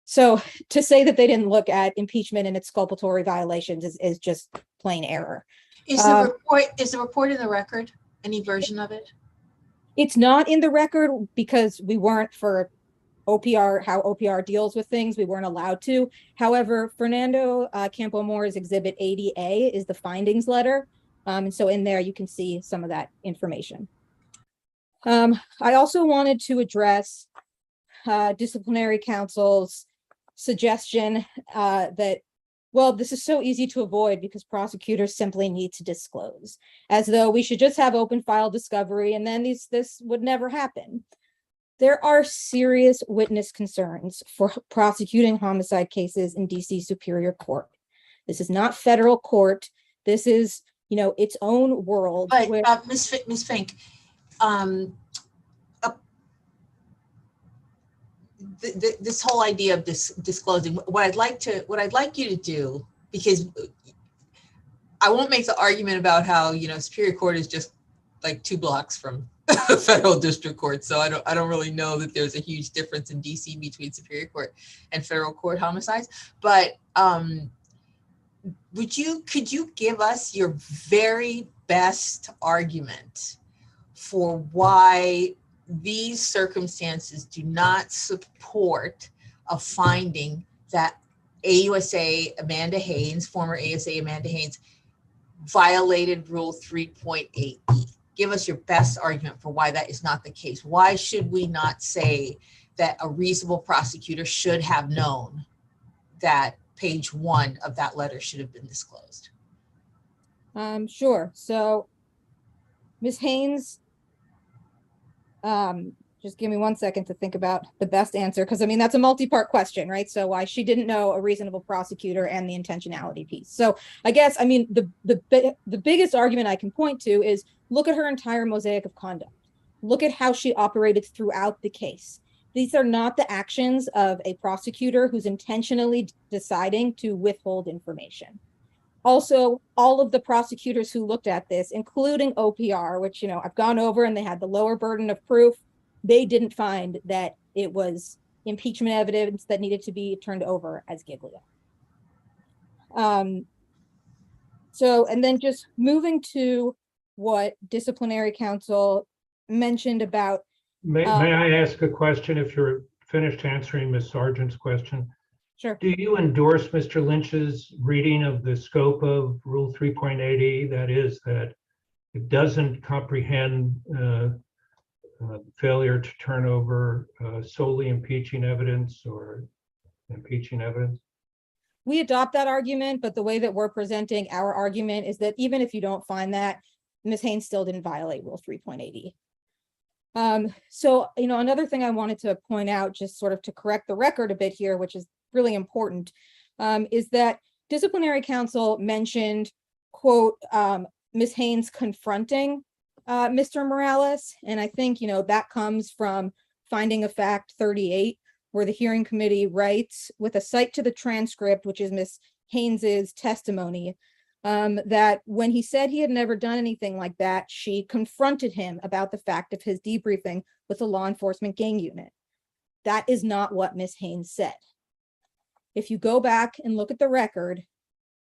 B: So to say that they didn't look at impeachment and exculpatory violations is just plain error.
F: Is the report in the record? Any version of it?
B: It's not in the record because we weren't, for OPR, how OPR deals with things, we weren't allowed to. However, Fernando Campomore's Exhibit 80A is the findings letter. And so in there, you can see some of that information. I also wanted to address disciplinary counsel's suggestion that, well, this is so easy to avoid because prosecutors simply need to disclose, as though we should just have open file discovery and then this would never happen. There are serious witness concerns for prosecuting homicide cases in DC Superior Court. This is not federal court. This is, its own world.
F: But
B: where-
F: Ms. Fink, this whole idea of this disclosing, what I'd like you to do, because I won't make the argument about how, Superior Court is just like 2 blocks from the federal district court. So I don't really know that there's a huge difference in DC between Superior Court and federal court homicides. But could you give us your very best argument for why these circumstances do not support a finding that AUSA Amanda Haynes, former AUSA Amanda Haynes, violated Rule 3.8E? Give us your best argument for why that is not the case. Why should we not say that a reasonable prosecutor should have known that page 1 of that letter should have been disclosed?
B: Sure. So Ms. Haynes, just give me 1 second to think about the best answer, because that's a multi-part question, right? So why she didn't know a reasonable prosecutor and the intentionality piece. So I guess, the biggest argument I can point to is look at her entire mosaic of conduct. Look at how she operated throughout the case. These are not the actions of a prosecutor who's intentionally deciding to withhold information. Also, all of the prosecutors who looked at this, including OPR, which, I've gone over and they had the lower burden of proof, they didn't find that it was impeachment evidence that needed to be turned over as Giglio. So, and then just moving to what disciplinary counsel mentioned about.
C: May I ask a question if you're finished answering Ms. Sargent's question?
B: Sure.
C: Do you endorse Mr. Lynch's reading of the scope of Rule 3.8E? That is, that it doesn't comprehend failure to turn over solely impeaching evidence or impeaching evidence?
B: We adopt that argument, but the way that we're presenting our argument is that even if you don't find that, Ms. Haynes still didn't violate Rule 3.8E. So, another thing I wanted to point out, just sort of to correct the record a bit here, which is really important, is that disciplinary counsel mentioned, quote, Ms. Haynes confronting Mr. Morales. And I think, that comes from finding of fact 38, where the hearing committee writes, with a cite to the transcript, which is Ms. Haynes's testimony, that when he said he had never done anything like that, she confronted him about the fact of his debriefing with the law enforcement gang unit. That is not what Ms. Haynes said. If you go back and look at the record,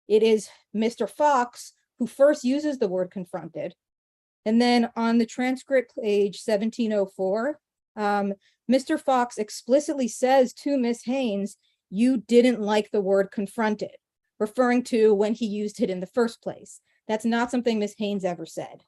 B: it is Mr. Fox who first uses the word confronted. And then on the transcript page 1704, Mr. Fox explicitly says to Ms. Haynes, "You didn't like the word confronted," referring to when he used it in the first place. That's not something Ms. Haynes ever said.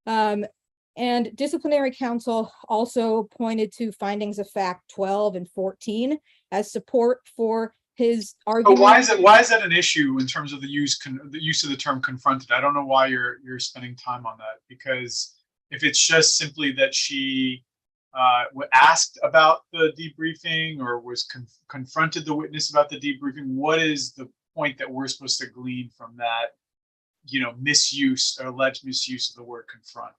B: And disciplinary counsel also pointed to findings of fact 12 and 14 as support for his argument.
D: But why is that an issue in terms of the use of the term confronted? I don't know why you're spending time on that, because if it's just simply that she asked about the debriefing or was confronted the witness about the debriefing? What is the point that we're supposed to glean from that, misuse or alleged misuse of the word confront?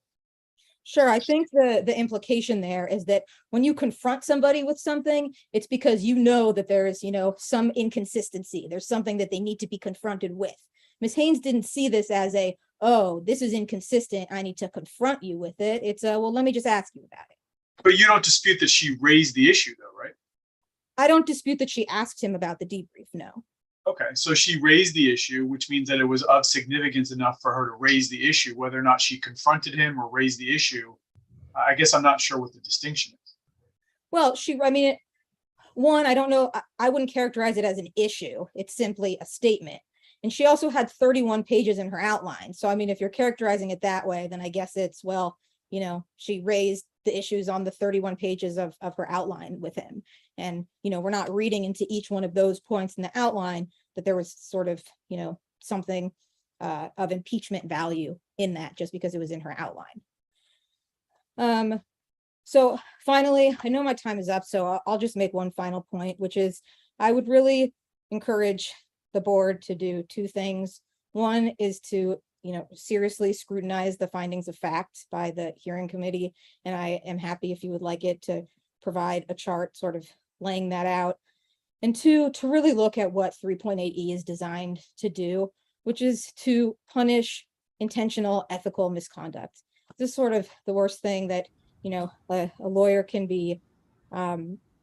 B: Sure. I think the implication there is that when you confront somebody with something, it's because you know that there's, some inconsistency. There's something that they need to be confronted with. Ms. Haynes didn't see this as oh, this is inconsistent, I need to confront you with it. It's well, let me just ask you about it.
D: But you don't dispute that she raised the issue though, right?
B: I don't dispute that she asked him about the debrief, no.
D: Okay, so she raised the issue, which means that it was of significance enough for her to raise the issue. Whether or not she confronted him or raised the issue, I guess I'm not sure what the distinction is.
B: Well, one, I don't know, I wouldn't characterize it as an issue. It's simply a statement. And she also had 31 pages in her outline. So, if you're characterizing it that way, then I guess it's, well, she raised the issues on the 31 pages of her outline with him. And, we're not reading into each one of those points in the outline that there was sort of, something of impeachment value in that just because it was in her outline. So finally, I know my time is up, so I'll just make one final point, which is I would really encourage the board to do two things. One is to seriously scrutinize the findings of fact by the hearing committee. And I am happy if you would like it to provide a chart sort of laying that out. And two, to really look at what 3.8E is designed to do, which is to punish intentional ethical misconduct. This is sort of the worst thing that, a lawyer can be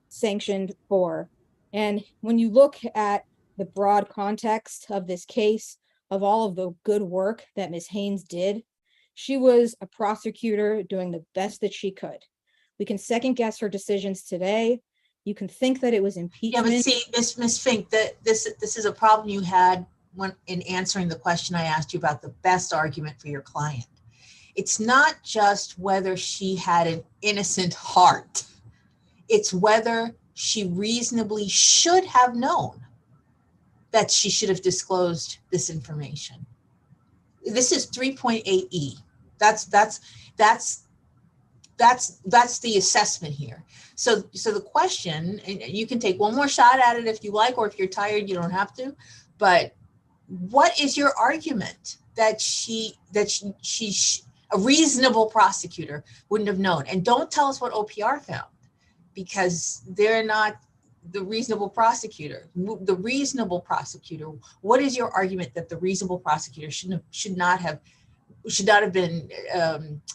B: sanctioned for. And when you look at the broad context of this case, of all of the good work that Ms. Haynes did, she was a prosecutor doing the best that she could. We can second guess her decisions today. You can think that it was
F: Yeah,
B: impeachment.
F: but see, Ms. Fink, this is a problem you had when in answering the question I asked you about the best argument for your client. It's not just whether she had an innocent heart. It's whether she reasonably should have known that she should have disclosed this information. This is 3.8E. That's the assessment here. So the question, and you can take one more shot at it if you like, or if you're tired, you don't have to. But what is your argument that a reasonable prosecutor wouldn't have known? And don't tell us what OPR found, because they're not the reasonable prosecutor. The reasonable prosecutor, what is your argument that the reasonable prosecutor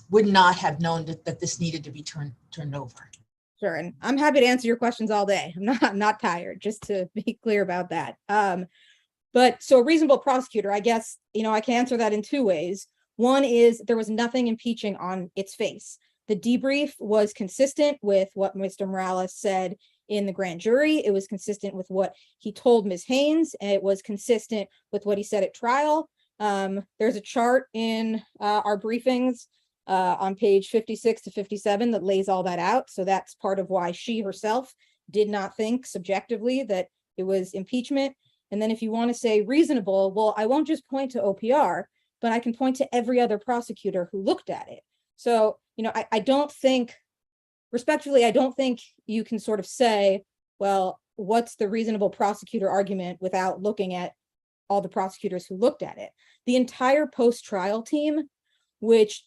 F: would not have known that this needed to be turned over?
B: Sure, and I'm happy to answer your questions all day. I'm not tired, just to be clear about that. But so a reasonable prosecutor, I guess, I can answer that in two ways. One is there was nothing impeaching on its face. The debrief was consistent with what Mr. Morales said in the grand jury. It was consistent with what he told Ms. Haynes, and it was consistent with what he said at trial. There's a chart in our briefings on page 56 to 57 that lays all that out. So that's part of why she herself did not think subjectively that it was impeachment. And then if you want to say reasonable, well, I won't just point to OPR, but I can point to every other prosecutor who looked at it. So, I don't think, respectfully, I don't think you can sort of say, well, what's the reasonable prosecutor argument without looking at all the prosecutors who looked at it. The entire post-trial team, which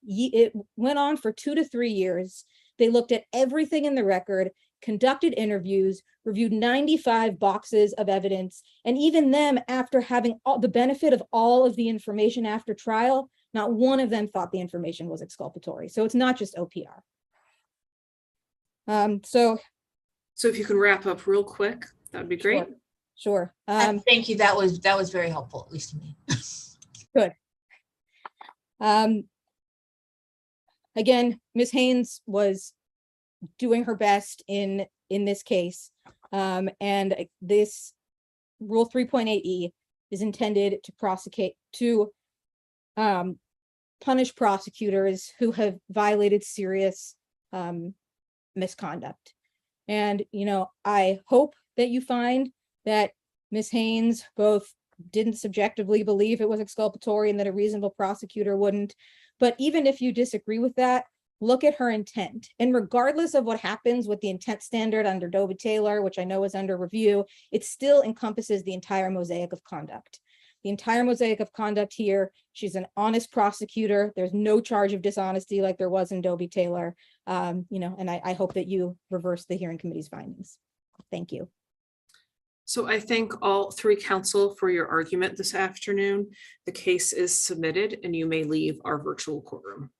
B: it went on for 2 to 3 years. They looked at everything in the record, conducted interviews, reviewed 95 boxes of evidence, and even them, after having the benefit of all of the information after trial, not one of them thought the information was exculpatory. So it's not just OPR. So
A: if you can wrap up real quick, that would be great.
B: Sure.
F: Thank you. That was very helpful, at least to me.
B: Good. Again, Ms. Haynes was doing her best in this case. And this Rule 3.8E is intended to punish prosecutors who have violated serious misconduct. And, I hope that you find that Ms. Haynes both didn't subjectively believe it was exculpatory and that a reasonable prosecutor wouldn't. But even if you disagree with that, look at her intent. And regardless of what happens with the intent standard under Dobie Taylor, which I know is under review, it still encompasses the entire mosaic of conduct. The entire mosaic of conduct here, she's an honest prosecutor. There's no charge of dishonesty like there was in Dobie Taylor. And I hope that you reverse the hearing committee's findings. Thank you.
A: So I thank all three counsel for your argument this afternoon. The case is submitted and you may leave our virtual courtroom.